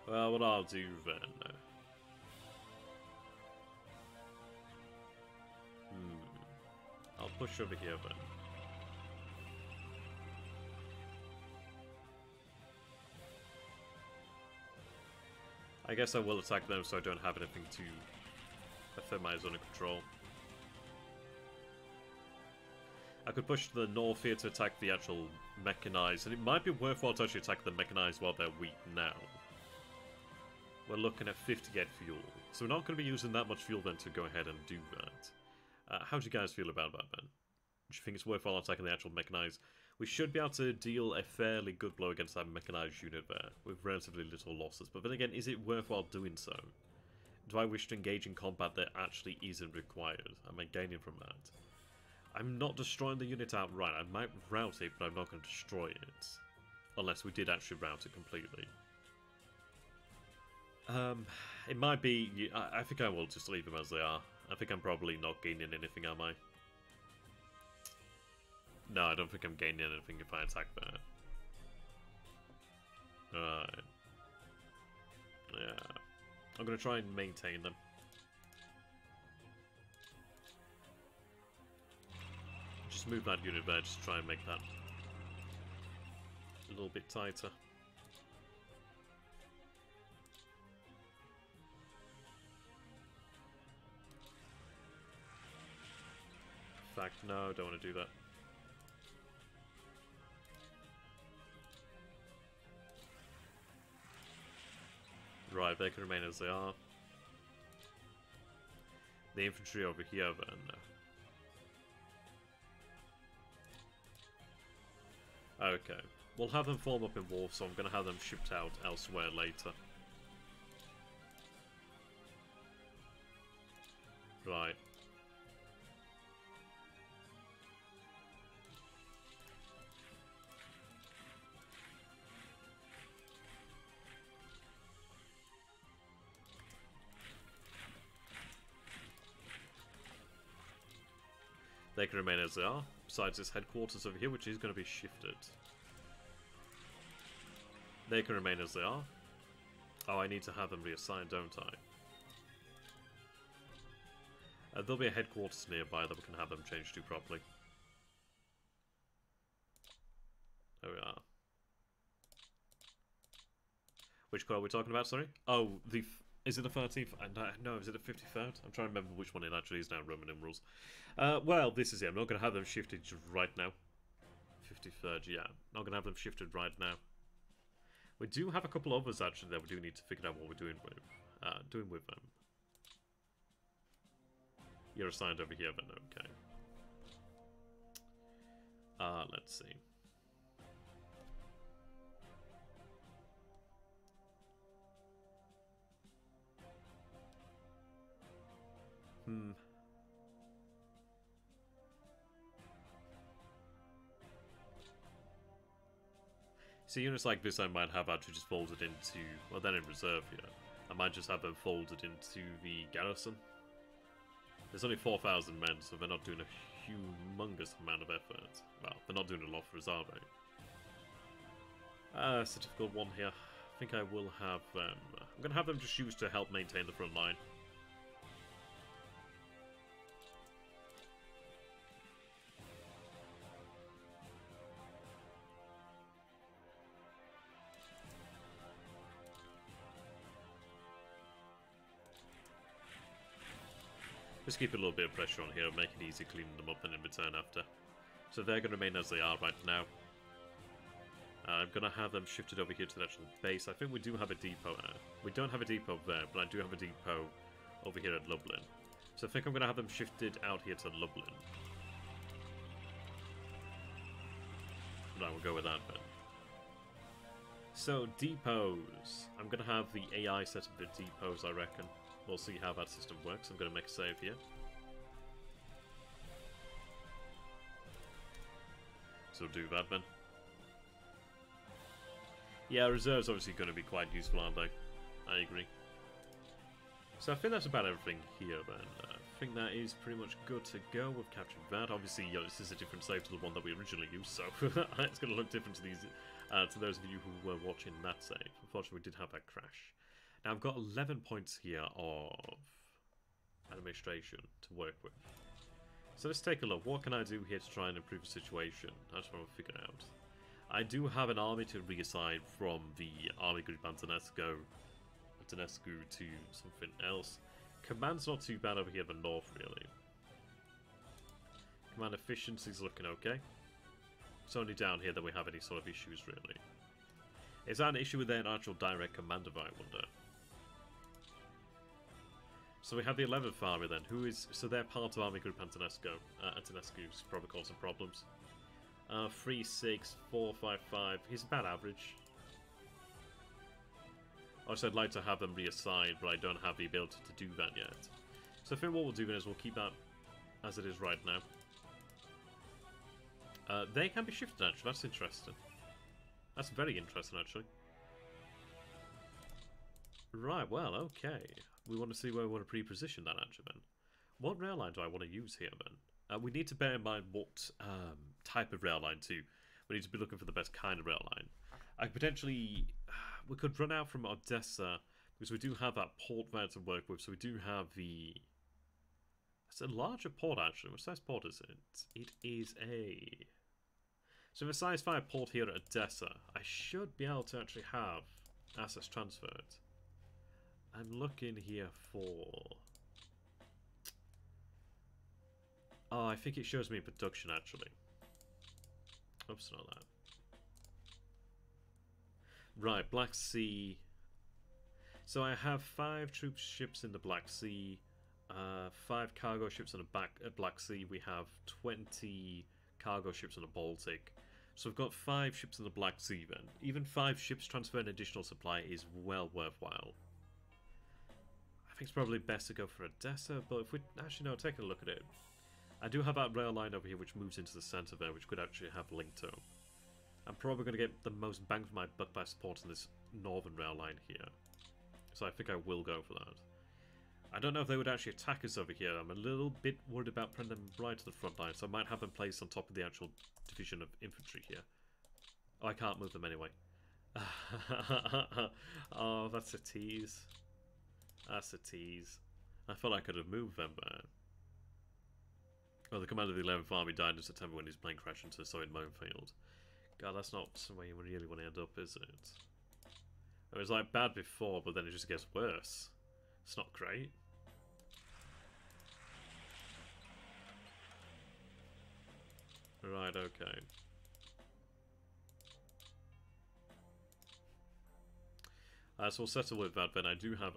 Well, what I'll do then... I'll push over here then. I guess I will attack them so I don't have anything to affect my zone of control. I could push to the north here to attack the actual mechanized, and it might be worthwhile to actually attack the mechanized while they're weak now. We're looking at 58 fuel, so we're not going to be using that much fuel then to go ahead and do that. How do you guys feel about that then? Do you think it's worthwhile attacking the actual mechanized? We should be able to deal a fairly good blow against that mechanized unit there, with relatively little losses. But then again, is it worthwhile doing so? Do I wish to engage in combat that actually isn't required? Am I gaining from that? I'm not destroying the unit outright. I might rout it, but I'm not going to destroy it. Unless we did actually rout it completely. It might be... I think I will just leave them as they are. I think I'm probably not gaining anything, am I? No, I don't think I'm gaining anything if I attack that. Alright. Yeah. I'm going to try and maintain them. Just move that unit there, just try and make that a little bit tighter. In fact, no, don't want to do that. Right, they can remain as they are. The infantry over here then. Okay, we'll have them form up in war, so I'm going to have them shipped out elsewhere later. Right. They can remain as they are, besides this headquarters over here, which is going to be shifted. They can remain as they are. Oh, I need to have them reassigned, don't I? There'll be a headquarters nearby that we can have them changed to properly. There we are. Which core are we talking about, sorry? Oh, is it the 13th? No, is it the 53rd? I'm trying to remember which one it actually is now, Roman numerals. Well, this is it. I'm not going to have them shifted right now. 53rd, yeah. Not going to have them shifted right now. We do have a couple others, actually, that we do need to figure out what we're doing with them. You're assigned over here, then, okay. Let's see. So units like this I might have actually just folded into, well, then in reserve here. I might just have them folded into the garrison. There's only 4,000 men, so they're not doing a humongous amount of effort. Well, they're not doing a lot for us, are they? It's a difficult one here. I think I will have them... I'm going to have them just used to help maintain the front line. Just keep a little bit of pressure on here, make it easy cleaning them up and in return after. So they're going to remain as they are right now. I'm going to have them shifted over here to the actual base. I think we do have a depot there. We don't have a depot there, but I do have a depot over here at Lublin. So I think I'm going to have them shifted out here to Lublin. Right, we'll go with that then. So, depots. I'm going to have the AI set up the depots, I reckon. We'll see how that system works. I'm going to make a save here. So do that then. Yeah, reserves obviously going to be quite useful, aren't they? I agree. So I think that's about everything here then. I think that is pretty much good to go. We've captured that. Obviously, this is a different save to the one that we originally used, so it's going to look different to these, to those of you who were watching that save. Unfortunately, we did have that crash. Now I've got 11 points here of administration to work with. So let's take a look. What can I do here to try and improve the situation? That's what I'll figure out. I do have an army to reassign from the Army Group Antonescu to something else. Command's not too bad over here in the north, really. Command efficiency's looking okay. It's only down here that we have any sort of issues, really. Is that an issue with their actual direct commander, I wonder? So we have the 11th Army then, who is... So they're part of Army Group Antonescu. Antonescu's probably caused some problems. 3, 6, 4, 5, 5. He's about average. Obviously, I'd like to have them reassigned, but I don't have the ability to do that yet. So I think what we'll do is we'll keep that as it is right now. They can be shifted, actually. That's interesting. That's very interesting, actually. Right, well, okay. We want to see where we want to pre-position that, actually, then. What rail line do I want to use here, then? We need to bear in mind what type of rail line, too. We need to be looking for the best kind of rail line. I potentially... we could run out from Odessa, because we do have that port there to work with, so we do have the... It's a larger port, actually. What size port is it? It is a... So with a size 5 port here at Odessa, I should be able to actually have assets transferred. I'm looking here for... Oh, I think it shows me production, actually. Oops, not that. Right, Black Sea. So I have 5 troop ships in the Black Sea, 5 cargo ships in the Black Sea. We have 20 cargo ships in the Baltic. So we've got 5 ships in the Black Sea then. Even 5 ships transferring additional supply is well worthwhile. I think it's probably best to go for Odessa, but if we... Actually, no, taking a look at it. I do have that rail line over here which moves into the centre there, which could actually have link to. I'm probably going to get the most bang for my buck by supporting this northern rail line here. So I think I will go for that. I don't know if they would actually attack us over here. I'm a little bit worried about putting them right to the front line, so I might have them placed on top of the actual division of infantry here. Oh, I can't move them anyway. Oh, that's a tease. That's a tease. I thought I could have moved them, but... Well, the commander of the 11th Army died in September when his plane crashed into a Soviet minefield. God, that's not somewhere you really want to end up, is it? It was like bad before, but then it just gets worse. It's not great. Right, okay. So we'll settle with that then. I do have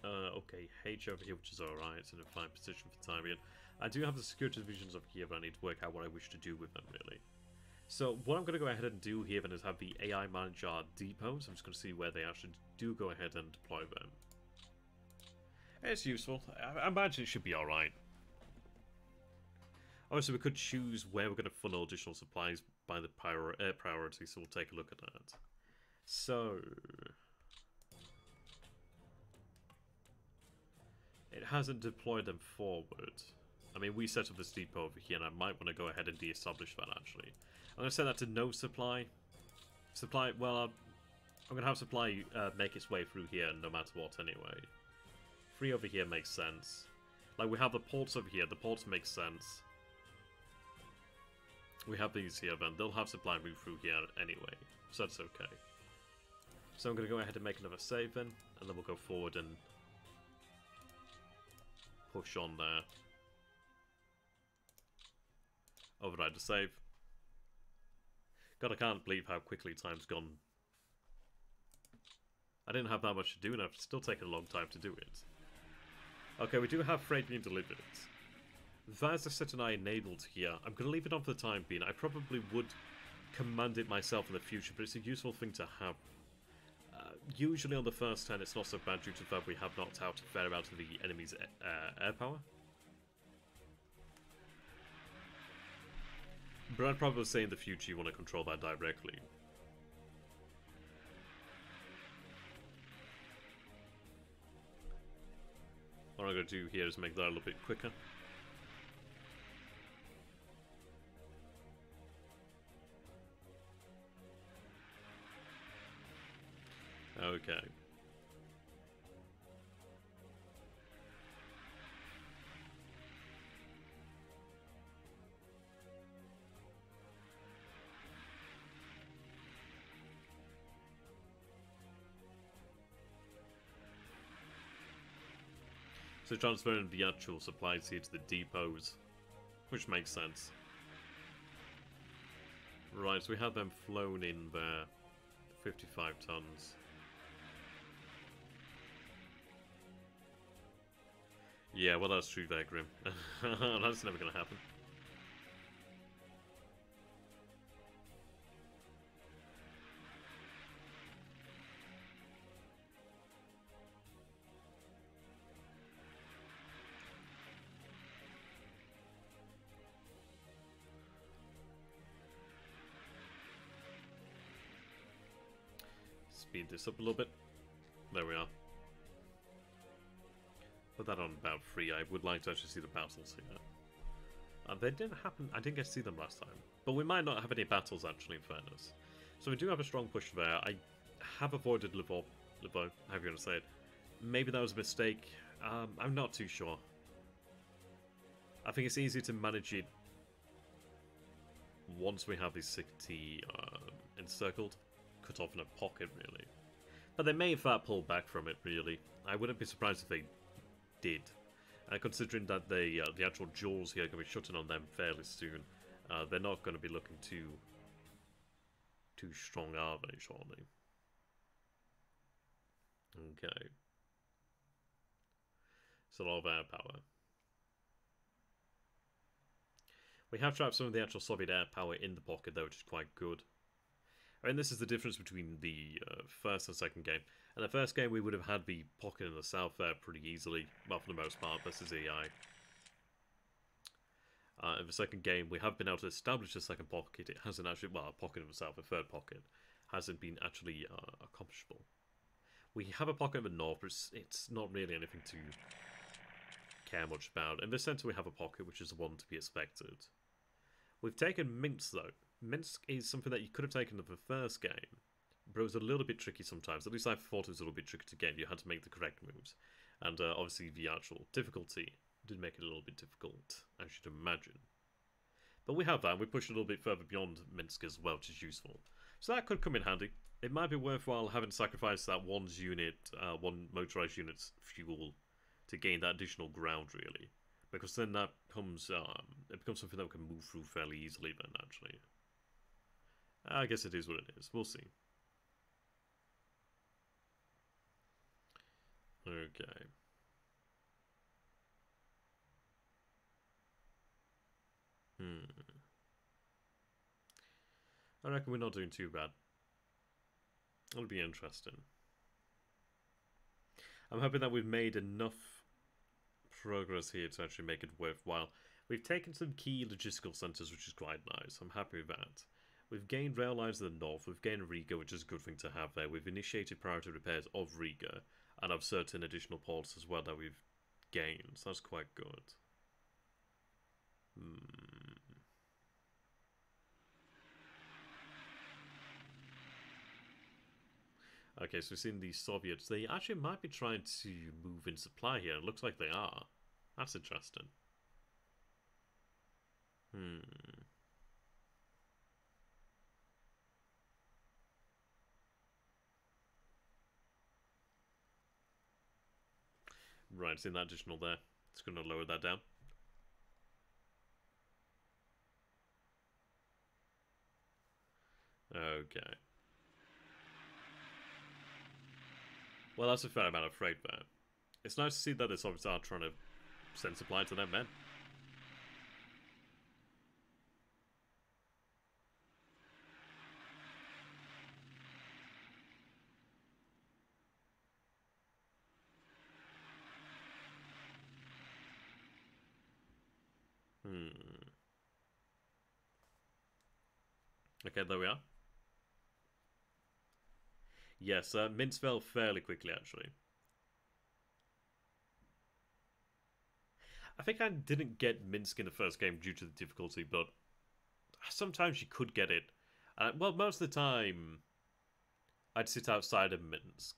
okay, H over here, which is alright. It's in a fine position for the time being. I do have the security divisions over here, but I need to work out what I wish to do with them, really. So what I'm going to go ahead and do here then is have the AI manage our depots. I'm just going to see where they actually do go ahead and deploy them. It's useful. I imagine it should be alright. Obviously, we could choose where we're going to funnel additional supplies by the priority, so we'll take a look at that. So... It hasn't deployed them forward. I mean, we set up this depot over here, and I might want to go ahead and de-establish that, actually. I'm going to set that to no supply. Supply, well, I'm going to have supply make its way through here no matter what, anyway. 3 over here makes sense. Like, we have the ports over here. The ports make sense. We have these here, then. They'll have supply move through here anyway, so that's okay. So I'm going to go ahead and make another save then, and then we'll go forward and push on there. Override the save. God, I can't believe how quickly time's gone. I didn't have that much to do, and I've still taken a long time to do it. Okay, we do have freight being delivered. That's a set and I enabled here. I'm going to leave it on for the time being. I probably would command it myself in the future, but it's a useful thing to have. Usually on the first turn it's not so bad due to the fact we have knocked out a fair amount of the enemy's air power. But I'd probably say in the future you want to control that directly. What I'm going to do here is make that a little bit quicker. Okay. So transferring the actual supplies here to the depots, which makes sense. Right, so we have them flown in there, 55 tons. Yeah, well that's true there, Grim. That's never going to happen. Speed this up a little bit. There we are. Put that on about 3. I would like to actually see the battles here. They didn't happen. I didn't get to see them last time. But we might not have any battles, actually, in fairness. So we do have a strong push there. I have avoided Livo, however you want to say it. Maybe that was a mistake. I'm not too sure. I think it's easy to manage it once we have these 60 encircled. Cut off in a pocket, really. But they may in fact pull back from it, really. I wouldn't be surprised if they did. Considering that the actual jaws here are going to be shutting on them fairly soon, they're not going to be looking too strong, are they, surely? Okay. It's a lot of air power. We have trapped some of the actual Soviet air power in the pocket, though, which is quite good. I mean, this is the difference between the first and second game. In the first game, we would have had the pocket in the south there pretty easily, well, for the most part, versus AI. In the second game, we have been able to establish a second pocket. It hasn't actually, well, a pocket in the south, a third pocket, hasn't been actually accomplishable. We have a pocket in the north, but it's not really anything to care much about. In the center, we have a pocket, which is the one to be expected. We've taken Minsk, though. Minsk is something that you could have taken in the first game, but it was a little bit tricky sometimes. At least I thought it was a little bit tricky to get. You had to make the correct moves. And obviously the actual difficulty did make it a little bit difficult, as you'd imagine. But we have that, and we pushed a little bit further beyond Minsk as well, which is useful. So that could come in handy. It might be worthwhile having sacrificed that one motorized unit's fuel to gain that additional ground, really. Because then that comes, it becomes something that we can move through fairly easily then, actually. I guess it is what it is. We'll see. Okay. I reckon we're not doing too bad. It'll be interesting. I'm hoping that we've made enough progress here to actually make it worthwhile. We've taken some key logistical centres, which is quite nice. I'm happy with that. We've gained rail lines in the north. We've gained Riga, which is a good thing to have there. We've initiated priority repairs of Riga, and of certain additional ports as well that we've gains. That's quite good. Hmm. Okay, so we've seen the Soviets. They actually might be trying to move in supply here. It looks like they are. That's interesting. Hmm. Right, seeing that additional there. It's going to lower that down. Okay. Well, that's a fair amount of freight there. It's nice to see that the Soviets are trying to send supply to their men. Okay, there we are. Yes, Minsk fell fairly quickly, actually. I think I didn't get Minsk in the first game due to the difficulty, but sometimes you could get it. Well, most of the time, I'd sit outside of Minsk.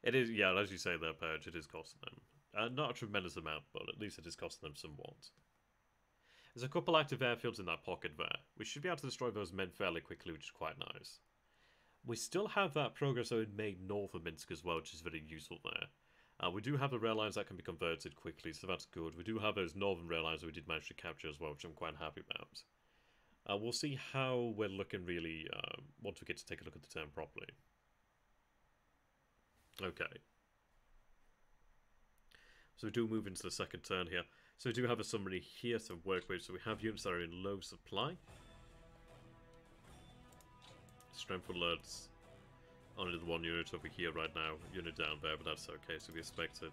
It is, yeah, as you say there, Purge, it is costing them. Not a tremendous amount, but at least it is costing them somewhat. There's a couple active airfields in that pocket there. We should be able to destroy those men fairly quickly, which is quite nice. We still have that progress that we made north of Minsk as well, which is very useful there. We do have the rail lines that can be converted quickly, so that's good. We do have those northern rail lines that we did manage to capture as well, which I'm quite happy about. We'll see how we're looking really once we get to take a look at the turn properly. Okay. So we do move into the second turn here. So we do have a summary here to work with. So we have units that are in low supply. Strength alerts. Only the one unit over here right now. Unit down there, but that's okay, so we expect it.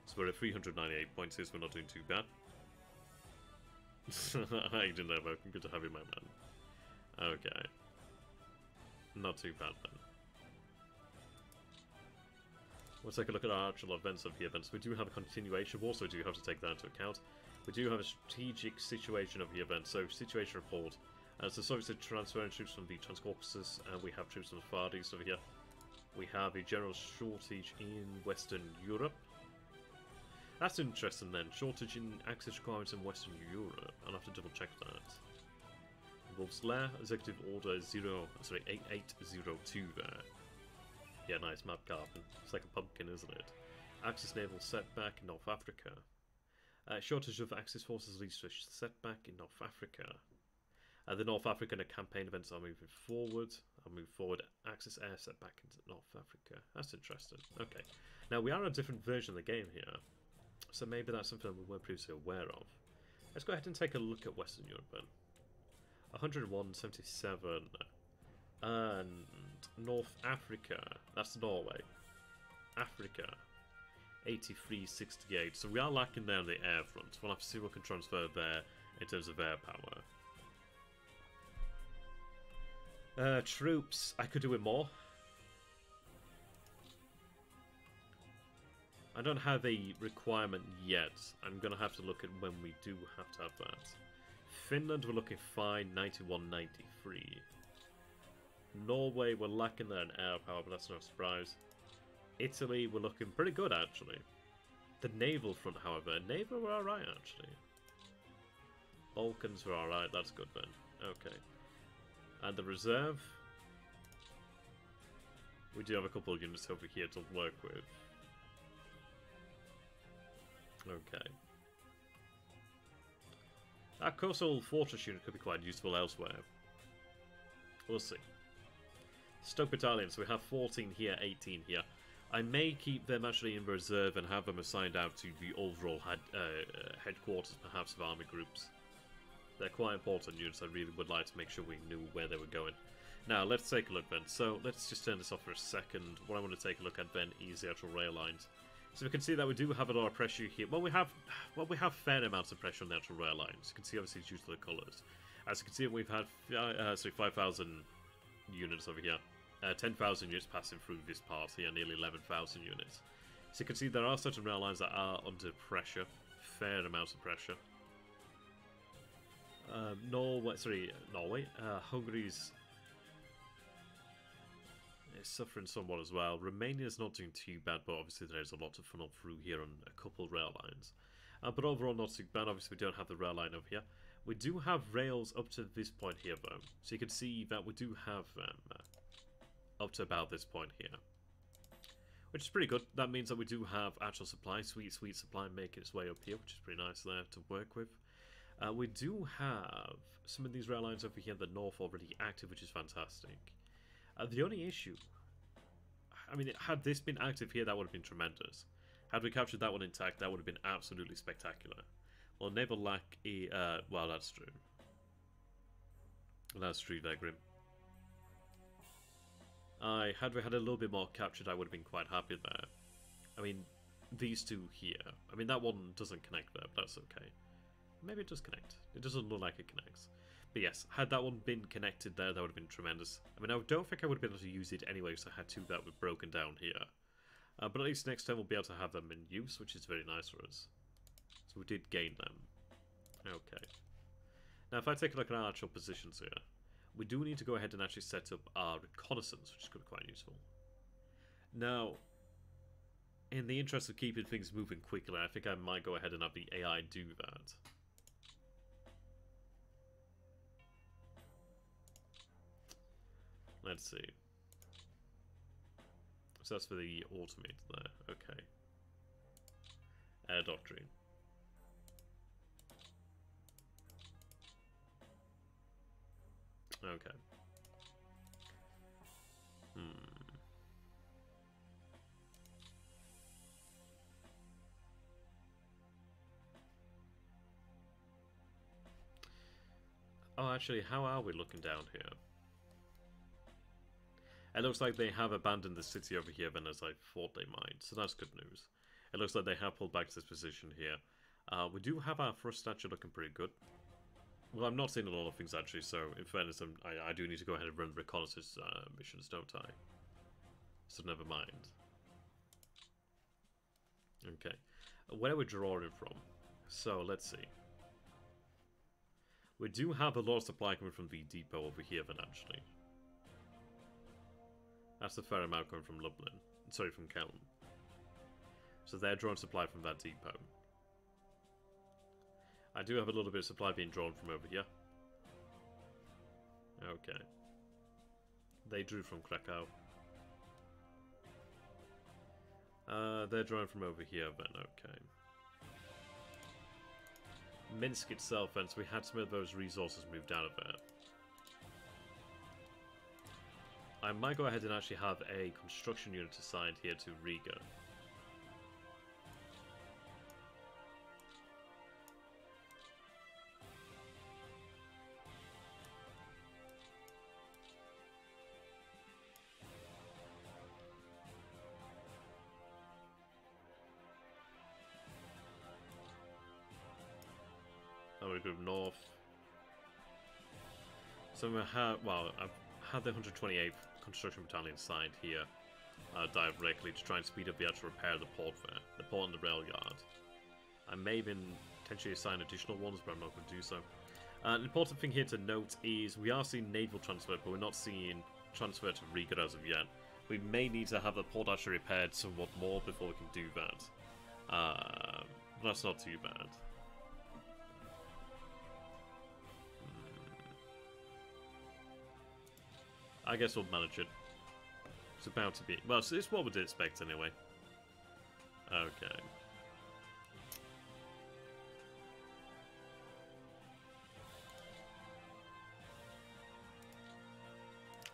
So we're at 398 points here, so we're not doing too bad. How you doing there, Vulcan? Good to have you, my man. Okay. Not too bad then. We'll take a look at our actual events of the events. We do have a continuation of war, so we do have to take that into account. We do have a strategic situation of the event, so situation report. So Soviets are transferring troops from the Transcaucasus, and we have troops from the Far East over here. We have a general shortage in Western Europe. That's interesting then. Shortage in access requirements in Western Europe. I'll have to double check that. Wolf's Lair, Executive Order 8802 there. Yeah, nice map carbon. It's like a pumpkin, isn't it? Axis naval setback in North Africa. Shortage of Axis forces leads to a setback in North Africa. The North African campaign events are moving forward. I'll move forward. Axis air setback into North Africa. That's interesting. Okay. Now, we are a different version of the game here. So maybe that's something we weren't previously aware of. Let's go ahead and take a look at Western Europe then. 101, 77. And North Africa. That's Norway. Africa. 83, 68. So we are lacking down the air front. We'll have to see what we can transfer there in terms of air power. Troops. I could do it more. I don't have a requirement yet. I'm going to have to look at when we do have to have that. Finland, we're looking fine. 91, 93. Norway, we're lacking there in air power, but that's no surprise. Italy, we're looking pretty good, actually. The naval front, however. Naval, we're alright, actually. Balkans, we're alright. That's good, then. Okay. And the reserve, we do have a couple of units over here to work with. Okay. That coastal fortress unit could be quite useful elsewhere. We'll see. Stoke Battalions, we have 14 here, 18 here. I may keep them actually in reserve and have them assigned out to the overall headquarters, perhaps, of army groups. They're quite important units. I really would like to make sure we knew where they were going. Now, let's take a look then. So, let's just turn this off for a second. What I want to take a look at then is the actual rail lines. So we can see that we do have a lot of pressure here. Well, we have fair amounts of pressure on the actual rail lines. You can see, obviously, due to the colours. As you can see, we've had 5,000 units over here. 10,000 units passing through this part here, nearly 11,000 units. So you can see there are certain rail lines that are under pressure, fair amounts of pressure. Norway. Hungary's is suffering somewhat as well. Romania's not doing too bad, but obviously there's a lot to funnel through here on a couple rail lines. But overall not too bad. Obviously we don't have the rail line over here. We do have rails up to this point here though. So you can see that we do have up to about this point here. Which is pretty good. That means that we do have actual supply, sweet supply making its way up here, which is pretty nice there to work with. We do have some of these rail lines over here in the north already active, which is fantastic. The only issue, I mean, had this been active here, that would have been tremendous. Had we captured that one intact, that would have been absolutely spectacular. Well, never lack a, well, that's true. That's true there, Grim. Had we had a little bit more captured, I would have been quite happy there. I mean, these two here. I mean, that one doesn't connect there, but that's okay. Maybe it does connect. It doesn't look like it connects. But yes, had that one been connected there, that would have been tremendous. I mean, I don't think I would have been able to use it anyway, so I had two that were broken down here. But at least next time we'll be able to have them in use, which is very nice for us. So we did gain them. Okay. Now, if I take a look at our actual positions here, we do need to go ahead and actually set up our reconnaissance, which is going to be quite useful. Now, in the interest of keeping things moving quickly, I think I might go ahead and have the AI do that. Let's see. So that's for the automated there. Okay. Air doctrine. Okay. Oh, actually, how are we looking down here? It looks like they have abandoned the city over here then, as I thought they might, so that's good news. It looks like they have pulled back to this position here. We do have our first statue looking pretty good. Well, I'm not seeing a lot of things actually, so in fairness, I do need to go ahead and run reconnaissance missions, don't I? So never mind. Okay. Where are we drawing from? So, let's see. We do have a lot of supply coming from the depot over here then, actually. That's a fair amount coming from Lublin. Sorry, from Kelm. So they're drawing supply from that depot. I do have a little bit of supply being drawn from over here. Okay. They drew from Krakow. They're drawing from over here then, okay. Minsk itself, and so we had some of those resources moved out of there. I might go ahead and actually have a construction unit assigned here to Riga. Oh, we go north. So we have, well, I've had the 128th Construction Battalion signed here directly to try and speed up the actual repair of the port there, the port and the rail yard. I may even potentially assign additional ones, but I'm not going to do so. An important thing here to note is we are seeing naval transfer, but we're not seeing transfer to Riga as of yet. We may need to have the port actually repaired somewhat more before we can do that. That's not too bad. I guess we'll manage it. It's about to be... Well, it's what we'd expect anyway. Okay.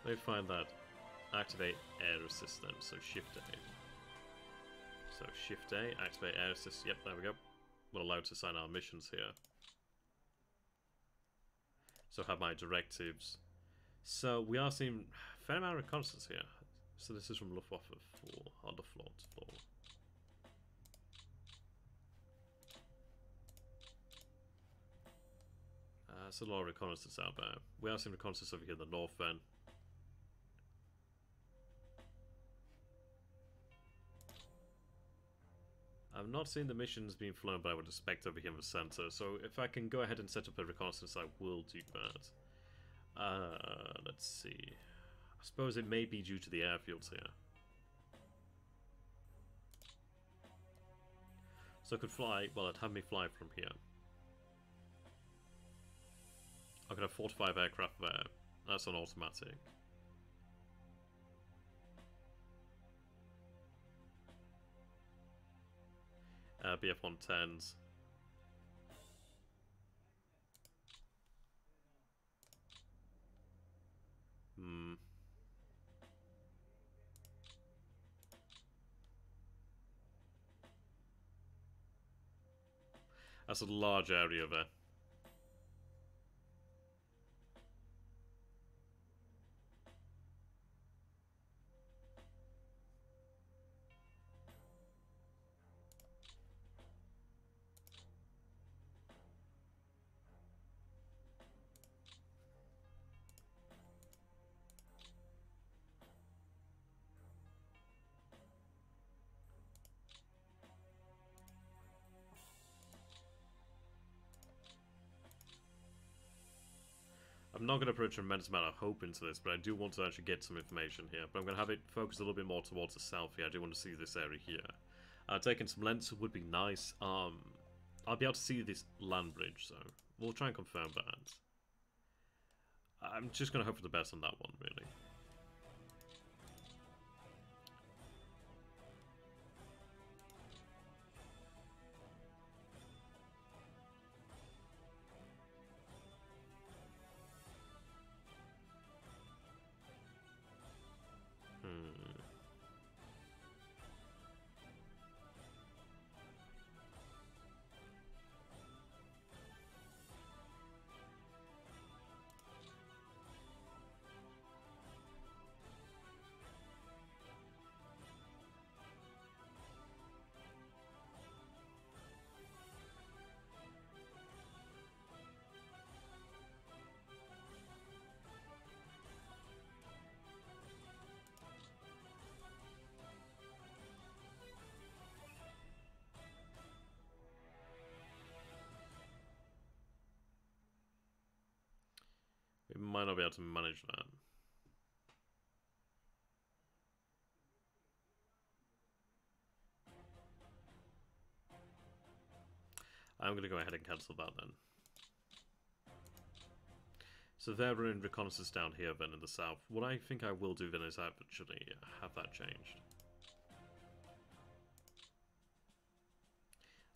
Let me find that. Activate air assistance, so Shift A. So Shift A, activate air assist. Yep, there we go. We're allowed to assign our missions here. So have my directives. So we are seeing a fair amount of reconnaissance here. So this is from Luftwaffe 4, or the Float 4. There's a lot of reconnaissance out there. We are seeing reconnaissance over here in the north then. I'm not seeing the missions being flown, but I would expect over here in the center. So if I can go ahead and set up a reconnaissance, I will do that. Let's see. I suppose it may be due to the airfields here. So I could fly, well, it'd have me fly from here. I could have 4 to 5 aircraft there. That's on automatic. BF-110s. That's a large area there. I'm not going to put a tremendous amount of hope into this, but I do want to actually get some information here. But I'm going to have it focused a little bit more towards the south here. I do want to see this area here. Taking some lengths would be nice. I'll be able to see this land bridge, so we'll try and confirm that. I'm just going to hope for the best on that one, really. We might not be able to manage that. I'm going to go ahead and cancel that then. So they're running reconnaissance down here then in the south. What I think I will do then is actually have that changed.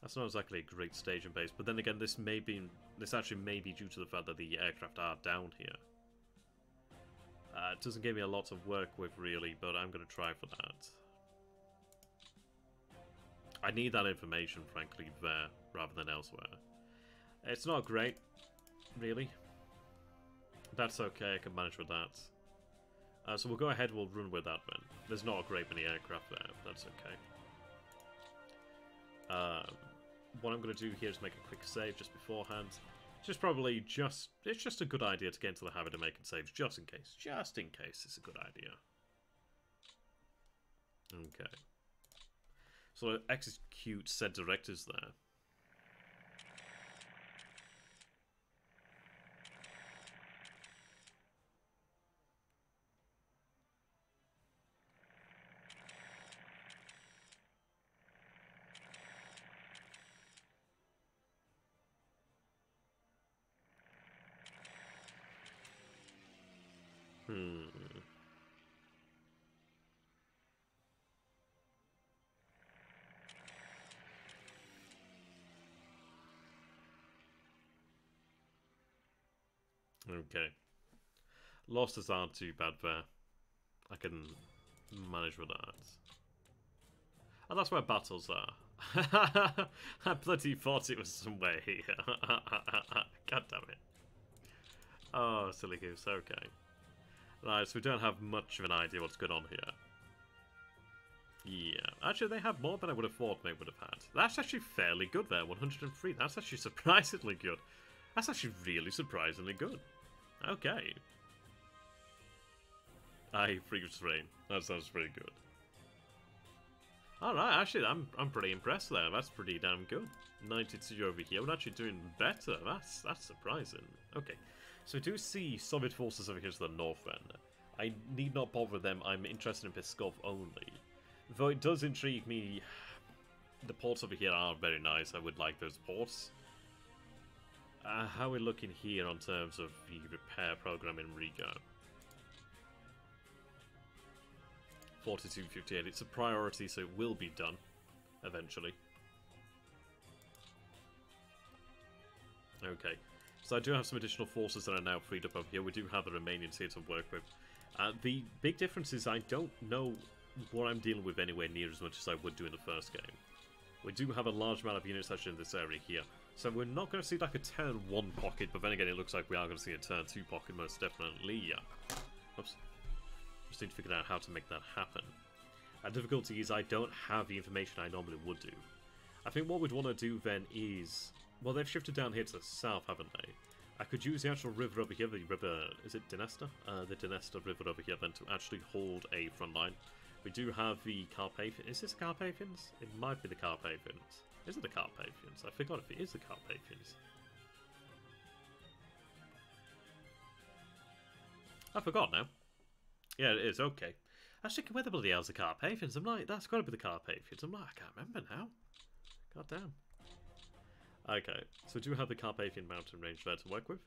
That's not exactly a great staging base, but then again, this actually may be due to the fact that the aircraft are down here. It doesn't give me a lot of work with, really, but I'm going to try for that. I need that information, frankly, there, rather than elsewhere. It's not great, really. That's okay, I can manage with that. So we'll go ahead, we'll run with that then. There's not a great many aircraft there, but that's okay. What I'm going to do here is make a quick save just beforehand. It's just a good idea to get into the habit of making saves, just in case. Just in case it's a good idea. Okay. So execute said directives there. Okay. Losses aren't too bad there. I can manage with that. And that's where battles are. I bloody thought it was somewhere here. God damn it. Oh, silly goose, okay. Right, so we don't have much of an idea what's going on here. Yeah, actually they have more than I would have thought they would have had. That's actually fairly good there, 103. That's actually surprisingly good. That's actually really surprisingly good. Okay. Free terrain. That sounds pretty good. Alright, actually, I'm pretty impressed there. That's pretty damn good. 92 over here. We're actually doing better. That's surprising. Okay, so we do see Soviet forces over here to the north end. I need not bother with them. I'm interested in Pskov only. Though it does intrigue me. The ports over here are very nice. I would like those ports. How are we looking here on terms of the repair program in Riga? 4258. It's a priority, so it will be done eventually. Okay, so I do have some additional forces that are now freed up over here. We do have the Romanians here to work with. The big difference is I don't know what I'm dealing with anywhere near as much as I would do in the first game. We do have a large amount of units actually in this area here. So we're not going to see like a turn 1 pocket, but then again it looks like we are going to see a turn 2 pocket most definitely. Yeah. Oops. Just need to figure out how to make that happen. The difficulty is I don't have the information I normally would do. I think what we'd want to do then is... Well, they've shifted down here to the south, haven't they? I could use the actual river over here, the river... Is it Dnester? The Dnester river over here then to actually hold a front line. We do have the Carpathians. Is this Carpathians? It might be the Carpathians. Is it the Carpathians? I forgot if it is the Carpathians. I forgot now. Yeah, it is. Okay. I was thinking, where the bloody hell's the Carpathians? I'm like, that's got to be the Carpathians. I'm like, I can't remember now. God damn. Okay, so we do have the Carpathian mountain range there to work with.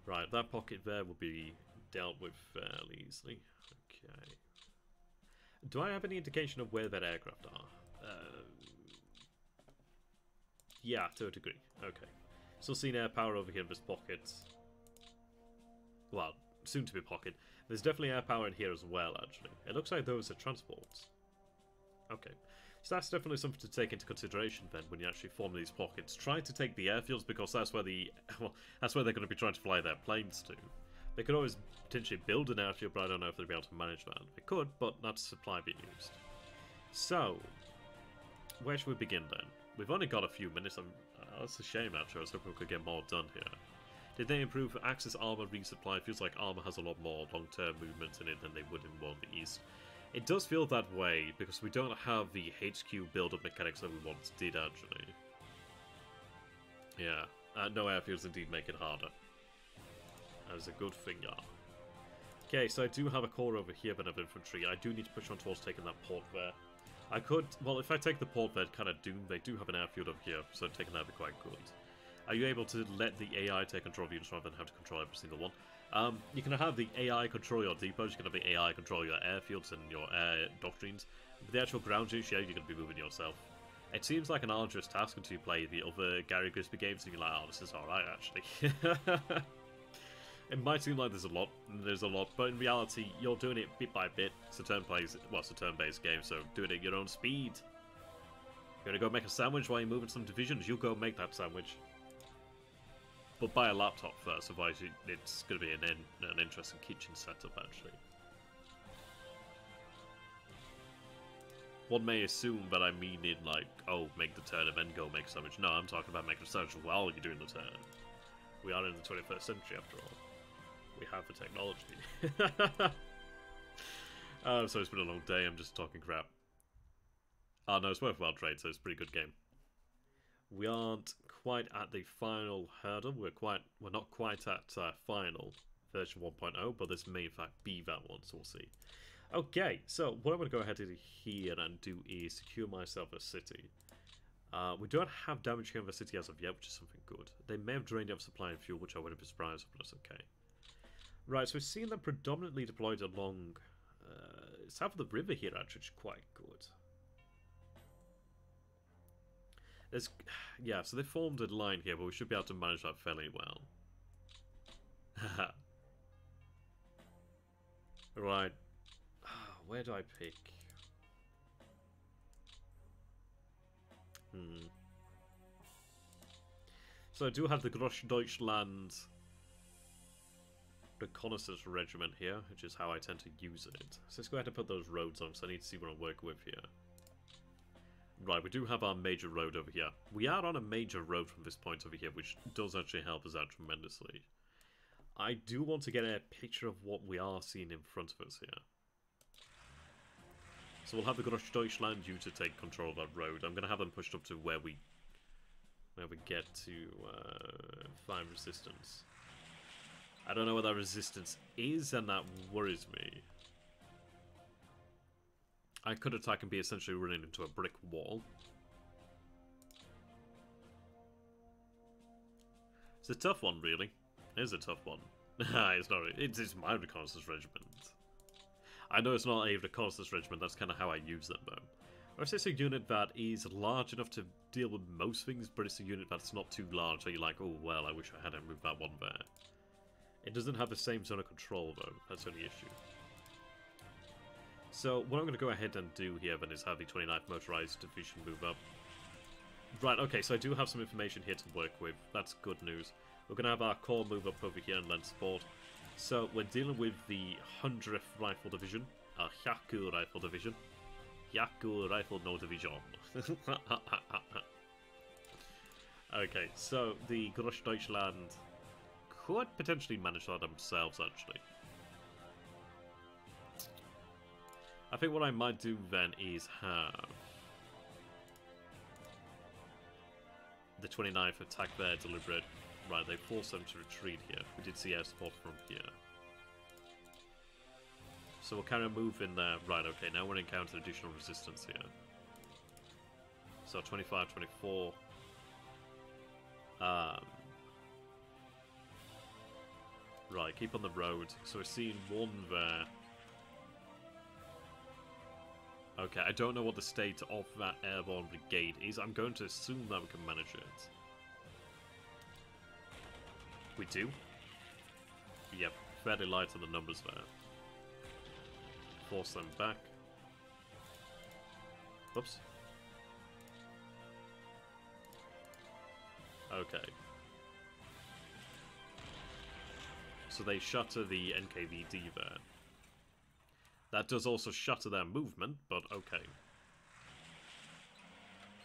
Right, that pocket there will be dealt with fairly easily. Okay. Do I have any indication of where that aircraft are? Yeah, to a degree. Okay. Still seeing air power over here in this pocket. Well, soon to be pocket. There's definitely air power in here as well, actually. It looks like those are transports. Okay. So that's definitely something to take into consideration then when you actually form these pockets. Try to take the airfields because that's where that's where they're going to be trying to fly their planes to. They could always potentially build an airfield, but I don't know if they'll be able to manage that. They could, but that's supply being used. So, where should we begin then? We've only got a few minutes. That's a shame actually. I was hoping we could get more done here. Did they improve Axis armor resupply? Feels like armor has a lot more long-term movement in it than they would in War in the East. It does feel that way because we don't have the HQ build-up mechanics that we once did actually. Yeah, no airfields indeed make it harder. That is a good thing, yeah. Okay, so I do have a core over here of infantry. I do need to push on towards taking that port there. I could, well, if I take the port there, kind of doomed. They do have an airfield over here, so taking that would be quite good. Are you able to let the AI take control of units rather than have to control every single one? You can have the AI control your depots, you can have the AI control your airfields and your air doctrines. But the actual ground units, yeah, you're going to be moving yourself. It seems like an arduous task until you play the other Gary Grisby games and you're like, oh, this is alright, actually. It might seem like there's a lot, but in reality, you're doing it bit by bit. It's a turn-based game, so do it at your own speed. You're gonna go make a sandwich while you're moving some divisions, you go make that sandwich. But buy a laptop first, otherwise it's going to be an interesting kitchen setup, actually. One may assume that I mean in like, oh, make the turn and then go make a sandwich. No, I'm talking about making a sandwich while you're doing the turn. We are in the 21st century, after all. We have the technology. So it's been a long day, I'm just talking crap. Oh no, it's worthwhile trade, so it's a pretty good game. We aren't quite at the final hurdle. We're not quite at final version 1.0, but this may in fact be that one, so we'll see. Okay, so what I'm going to go ahead here and do is secure myself a city. We don't have damage here in the city as of yet, which is something good. They may have drained out supply and fuel, which I wouldn't be surprised, but that's okay. Right, so we've seen them predominantly deployed along south of the river here, actually, which is quite good. Yeah, so they formed a line here, but we should be able to manage that fairly well. Right. Where do I pick? So I do have the Großdeutschland Reconnaissance Regiment here, which is how I tend to use it. So let's go ahead and put those roads on, because I need to see what I'm working with here. Right, we do have our major road over here. We are on a major road from this point over here, which does actually help us out tremendously. I do want to get a picture of what we are seeing in front of us here. So we'll have the Grosch Deutschland you to take control of that road. I'm going to have them pushed up to where we get to find resistance. I don't know what that resistance is, and that worries me. I could attack and be essentially running into a brick wall. It's a tough one, really. It is a tough one. It's not. It's my reconnaissance regiment. I know it's not a reconnaissance regiment. That's kind of how I use them, though. Or is this a unit that is large enough to deal with most things, but it's a unit that's not too large, so you're like, oh, well, I wish I hadn't moved that one there. It doesn't have the same zone of control, though. That's the only issue. So, what I'm going to go ahead and do here, then, is have the 29th Motorized Division move up. Right, okay, so I do have some information here to work with. That's good news. We're going to have our core move up over here and lend support. So, we're dealing with the 100th Rifle Division, our Yaku Rifle Division. Yaku Rifle No Division. Okay, so the Grosch Deutschland could potentially manage that themselves, actually. I think what I might do then is have the 29th attack their deliberate. Right, they forced them to retreat here. We did see air support from here. So we'll kind of move in there. Right, okay, now we're encountering additional resistance here. So 25, 24. Right, keep on the road. So we're seeing one there. Okay, I don't know what the state of that airborne brigade is. I'm going to assume that we can manage it. We do? Yep, fairly light on the numbers there. Force them back. Oops. Okay. So they shutter the NKVD there. That does also shutter their movement, but okay.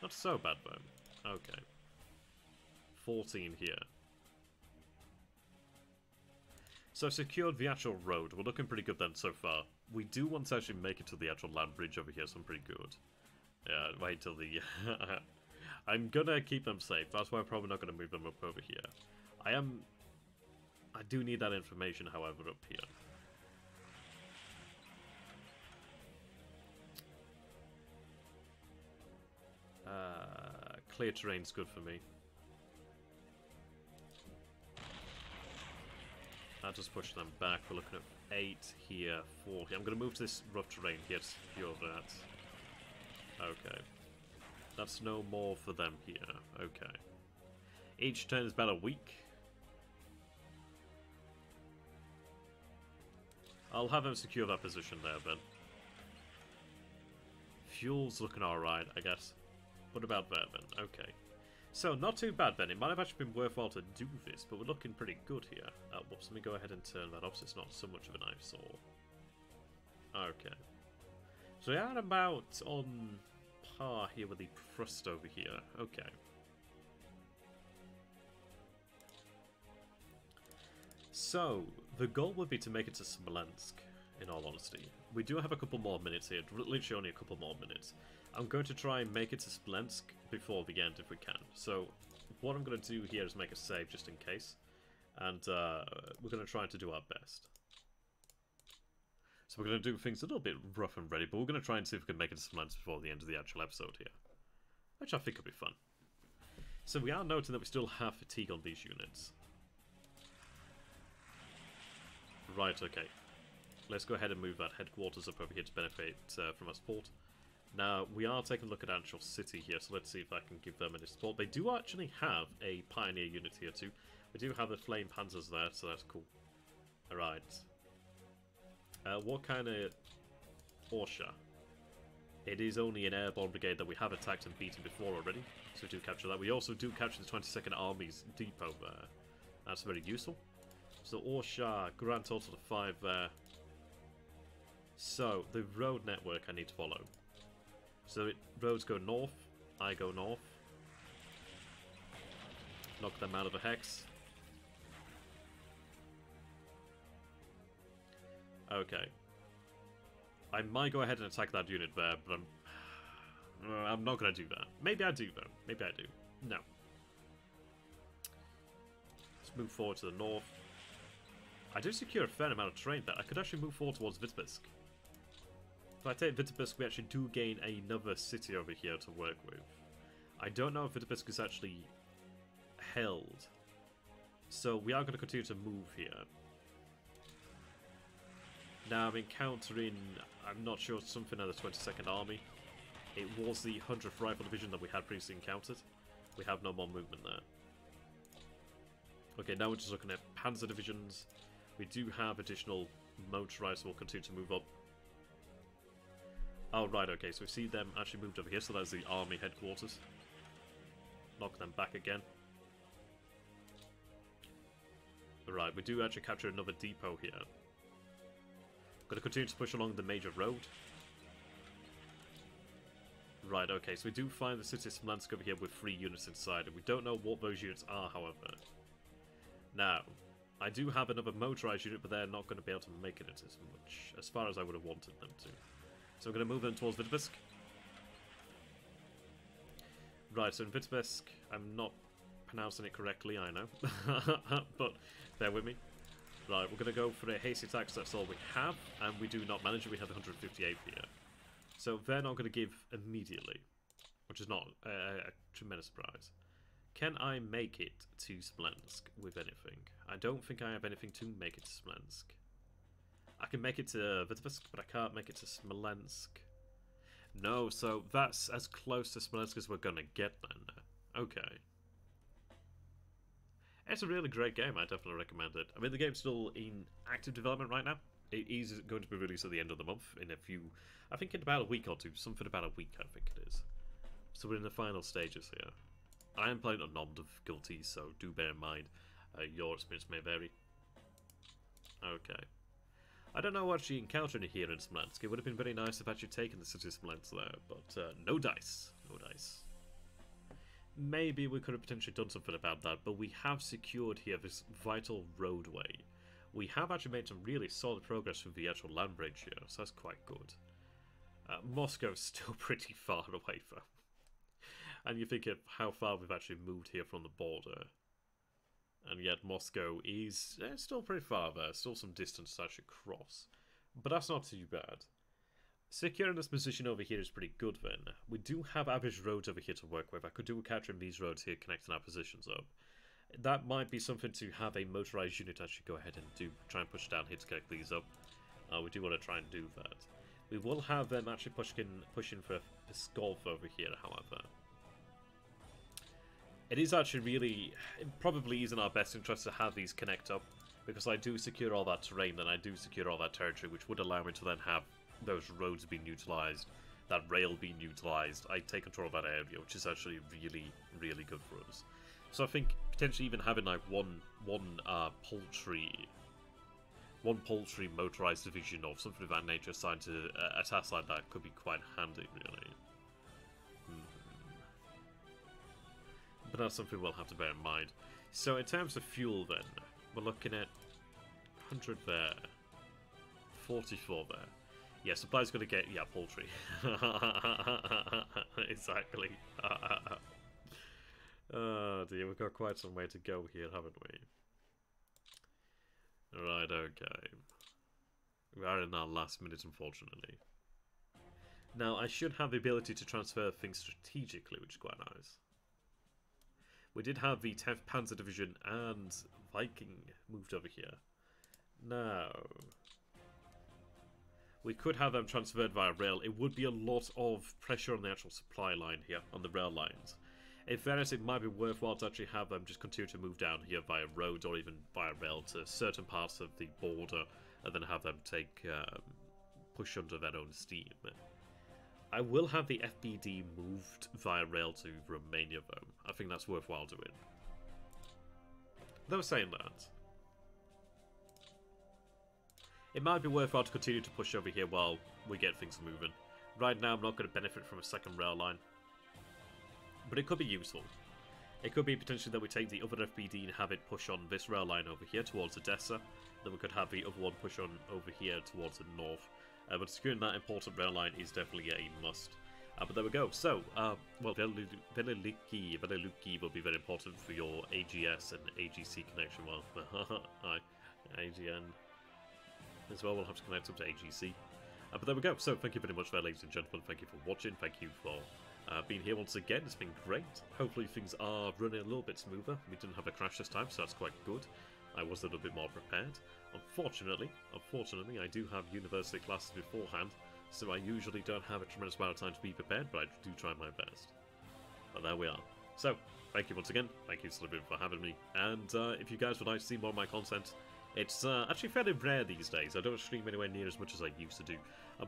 Not so bad though. Okay. 14 here. So I've secured the actual road. We're looking pretty good then so far. We do want to actually make it to the actual land bridge over here, so I'm pretty good. Yeah, wait till the... I'm gonna keep them safe. That's why I'm probably not gonna move them up over here. I do need that information, however, up here. Clear terrain's good for me. I'll just push them back. We're looking at 8 here, 4 here. I'm going to move to this rough terrain here to secure that. Okay. That's no more for them here. Okay. Each turn is about a week. I'll have them secure that position there then. Fuel's looking alright, I guess. What about there then? Okay. So, not too bad then. It might have actually been worthwhile to do this, but we're looking pretty good here. Whoops, let me go ahead and turn that off so it's not so much of an eyesore. Okay. So we are about on par here with the thrust over here. Okay. So, the goal would be to make it to Smolensk, in all honesty. We do have a couple more minutes here, literally only a couple more minutes. I'm going to try and make it to Smolensk before the end if we can. So, what I'm going to do here is make a save just in case. And we're going to try to do our best. So we're going to do things a little bit rough and ready, but we're going to try and see if we can make it to Smolensk before the end of the actual episode here. Which I think could be fun. So we are noting that we still have fatigue on these units. Right, okay. Let's go ahead and move that headquarters up over here to benefit from our support. Now, we are taking a look at the actual city here, so let's see if I can give them any support. They do actually have a pioneer unit here too. We do have the flame panzers there, so that's cool. Alright. What kind of Porsche? It is only an airborne brigade that we have attacked and beaten before already, so we do capture that. We also do capture the 22nd Army's depot there. That's very useful. So Orsha, grand total of 5 there. So, the road network I need to follow. So roads go north, I go north. Knock them out of a hex. Okay. I might go ahead and attack that unit there, but I'm not going to do that. Maybe I do, though. Maybe I do. No. Let's move forward to the north. I do secure a fair amount of terrain there. I could actually move forward towards Vitebsk. If I take Vitebsk, we actually do gain another city over here to work with. I don't know if Vitebsk is actually held. So we are going to continue to move here. Now I'm encountering, I'm not sure, something of the 22nd Army. It was the 100th Rifle Division that we had previously encountered. We have no more movement there. Okay, now we're just looking at Panzer Divisions. We do have additional motorized, so we'll continue to move up. Oh, right, okay, so we see them actually moved over here, so that's the Army headquarters. Knock them back again. Right, we do actually capture another depot here. Going to continue to push along the major road. Right, okay, so we do find the city of Smolensk over here with 3 units inside, and we don't know what those units are, however. Now, I do have another motorized unit, but they're not going to be able to make it as much, as far as I would have wanted them to. So I'm going to move them towards Vitebsk. Right, so in Vitebsk, I'm not pronouncing it correctly, I know, but bear with me. Right, we're going to go for a hasty attack, so that's all we have, and we do not manage it, we have 158 here. So they're not going to give immediately, which is not a tremendous surprise. Can I make it to Smolensk with anything? I don't think I have anything to make it to Smolensk. I can make it to Vitebsk, but I can't make it to Smolensk. No, so that's as close to Smolensk as we're going to get then. Okay. It's a really great game, I definitely recommend it. I mean, the game's still in active development right now. It is going to be released at the end of the month, in a few, I think in about a week or two, something about a week I think it is. So we're in the final stages here. I am playing on normal difficulty, so do bear in mind, your experience may vary. Okay. I don't know what actually encountering here in Smolensk. It would have been very nice if I actually taken the city of Smolensk there, but no dice. No dice. Maybe we could have potentially done something about that, but we have secured here this vital roadway. We have actually made some really solid progress with the actual land bridge here, so that's quite good. Moscow's still pretty far away though. And you think of how far we've actually moved here from the border. And yet Moscow is still pretty far there, still some distance to actually cross. But that's not too bad. Securing this position over here is pretty good then. We do have average roads over here to work with. I could do capturing these roads here, connecting our positions up. That might be something to have a motorized unit actually go ahead and do. Try and push down here to connect these up. We do want to try and do that. We will have them actually pushing for Pskov over here, however. It is actually really, it probably is in our best interest to have these connect up, because I do secure all that terrain and I do secure all that territory, which would allow me to then have those roads being utilised, that rail being utilised. I take control of that area, which is actually really, really good for us. So I think potentially even having like one poultry motorised division or something of that nature assigned to a task like that could be quite handy, really. But that's something we'll have to bear in mind. So in terms of fuel then, we're looking at 100 there, 44 there. Yeah, supply's going to get, yeah, poultry. Exactly. Oh dear, we've got quite some way to go here, haven't we? Right, okay. We are in our last minute, unfortunately. Now, I should have the ability to transfer things strategically, which is quite nice. We did have the 10th Panzer Division and Viking moved over here. Now, we could have them transferred via rail. It would be a lot of pressure on the actual supply line here, on the rail lines. In fairness, it might be worthwhile to actually have them just continue to move down here via road or even via rail to certain parts of the border, and then have them take push under their own steam. I will have the FBD moved via rail to Romania, though. I think that's worthwhile doing. Though saying that, it might be worthwhile to continue to push over here while we get things moving. Right now, I'm not going to benefit from a second rail line, but it could be useful. It could be potentially that we take the other FBD and have it push on this rail line over here towards Odessa. Then we could have the other one push on over here towards the north. but securing that important rail line is definitely a must. But there we go. So, well, Veliliki will be very important for your AGS and AGC connection. Well, hi, AGN as well. We'll have to connect up to AGC. But there we go. So, thank you very much there, ladies and gentlemen. Thank you for watching. Thank you for being here once again. It's been great. Hopefully things are running a little bit smoother. We didn't have a crash this time, so that's quite good. I was a little bit more prepared. Unfortunately, I do have university classes beforehand, so I usually don't have a tremendous amount of time to be prepared, but I do try my best. But there we are. So, thank you once again. Thank you, Slibbin, for having me. And if you guys would like to see more of my content, it's actually fairly rare these days. I don't stream anywhere near as much as I used to do.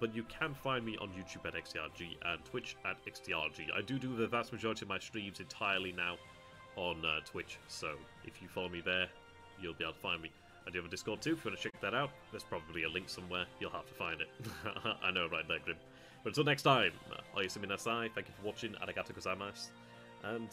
But you can find me on YouTube at XTRG and Twitch at XTRG. I do the vast majority of my streams entirely now on Twitch, so if you follow me there, you'll be able to find me. I do have a Discord too, if you want to check that out. There's probably a link somewhere. You'll have to find it. I know, right there, Grim. But until next time, Oyasumi Nasai, thank you for watching, arigato gozaimasu, and